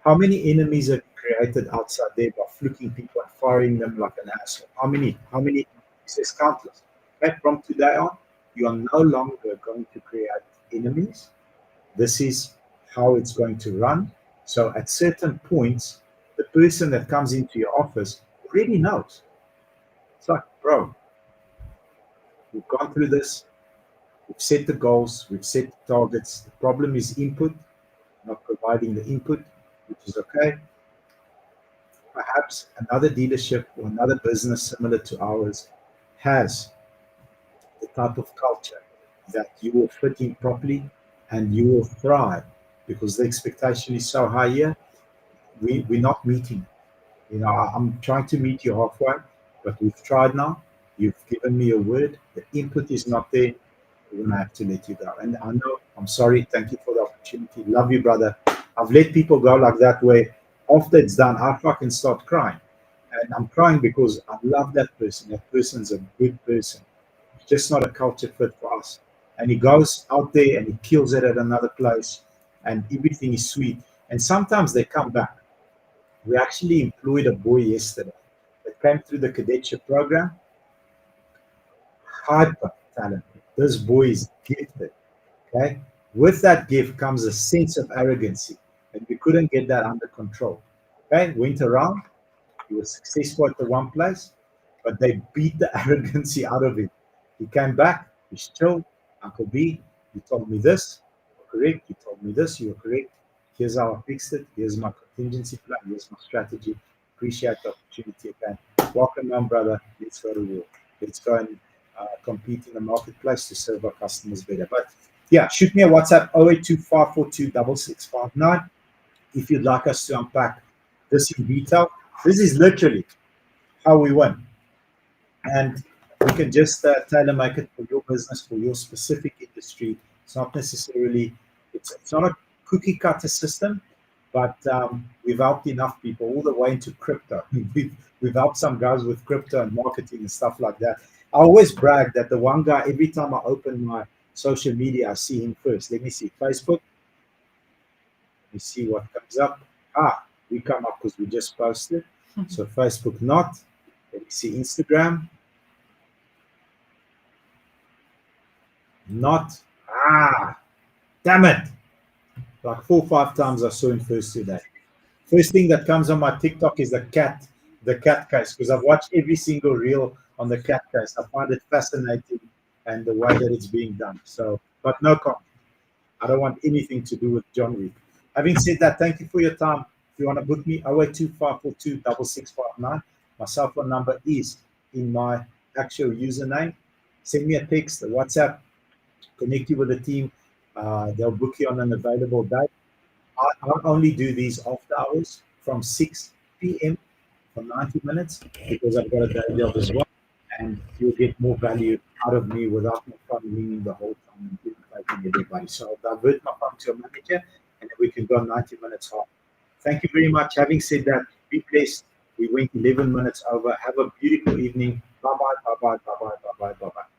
how many enemies are created outside there by fluking people and firing them like an asshole? How many? How many? It says countless. Okay, from today on, you are no longer going to create enemies. This is how it's going to run. So at certain points, the person that comes into your office already knows. It's like, bro, we've gone through this. We've set the goals. We've set the targets. The problem is input, not providing the input, which is okay. Perhaps another dealership or another business similar to ours has the type of culture that you will fit in properly and you will thrive, because the expectation is so high here. We're not meeting. I'm trying to meet you halfway, but we've tried now. You've given me a word. The input is not there. We're gonna have to let you go. And I know, I'm sorry. Thank you for the opportunity. Love you, brother. I've let people go like that, where after it's done, I fucking start crying. And I'm crying because I love that person. That person's a good person. It's just not a culture fit for us. And he goes out there and he kills it at another place, and everything is sweet. And sometimes they come back. We actually employed a boy yesterday that came through the cadetship program, hyper talented. This boy is gifted. Okay. With that gift comes a sense of arrogancy, and we couldn't get that under control. Okay. Went around. He was successful at the one place, but they beat the arrogancy out of him. He came back. He's chill. Uncle B, you told me this. You're correct. You told me this. You're correct. Here's how I fixed it. Here's my contingency plan. Here's my strategy. Appreciate the opportunity again. Welcome on, brother. Let's go to war. Let's go and compete in the marketplace to serve our customers better. But yeah, shoot me a WhatsApp 0825426659 if you'd like us to unpack this in detail. This is literally how we win. And we can just tailor make it for your business, for your specific industry. It's not necessarily, it's not a cookie cutter system, but we've helped enough people all the way into crypto. We've helped some guys with crypto and marketing and stuff like that. I always brag that the one guy, every time I open my social media, I see him first. Let me see, Facebook. Let me see what comes up. We come up because we just posted. So Facebook not. Let me see, Instagram. Not. Damn it! Like 4 or 5 times I saw him first today. First thing that comes on my TikTok is the cat case, because I've watched every single reel on the cat case. I find it fascinating and the way that it's being done. So, but no comment. I don't want anything to do with John Wick. Having said that, thank you for your time. If you want to book me, 082-542-6659. My cell phone number is in my actual username. Send me a text, a WhatsApp, connect you with the team. They'll book you on an available date. I'll only do these after hours from 6 p.m. for 90 minutes because I've got a day job as well. And you'll get more value out of me without my phone ringing the whole time and irritating everybody. So I'll divert my phone to a manager and then we can go 90 minutes hard. Thank you very much. Having said that, be blessed. We went 11 minutes over. Have a beautiful evening. Bye bye, bye bye, bye bye, bye bye, bye bye.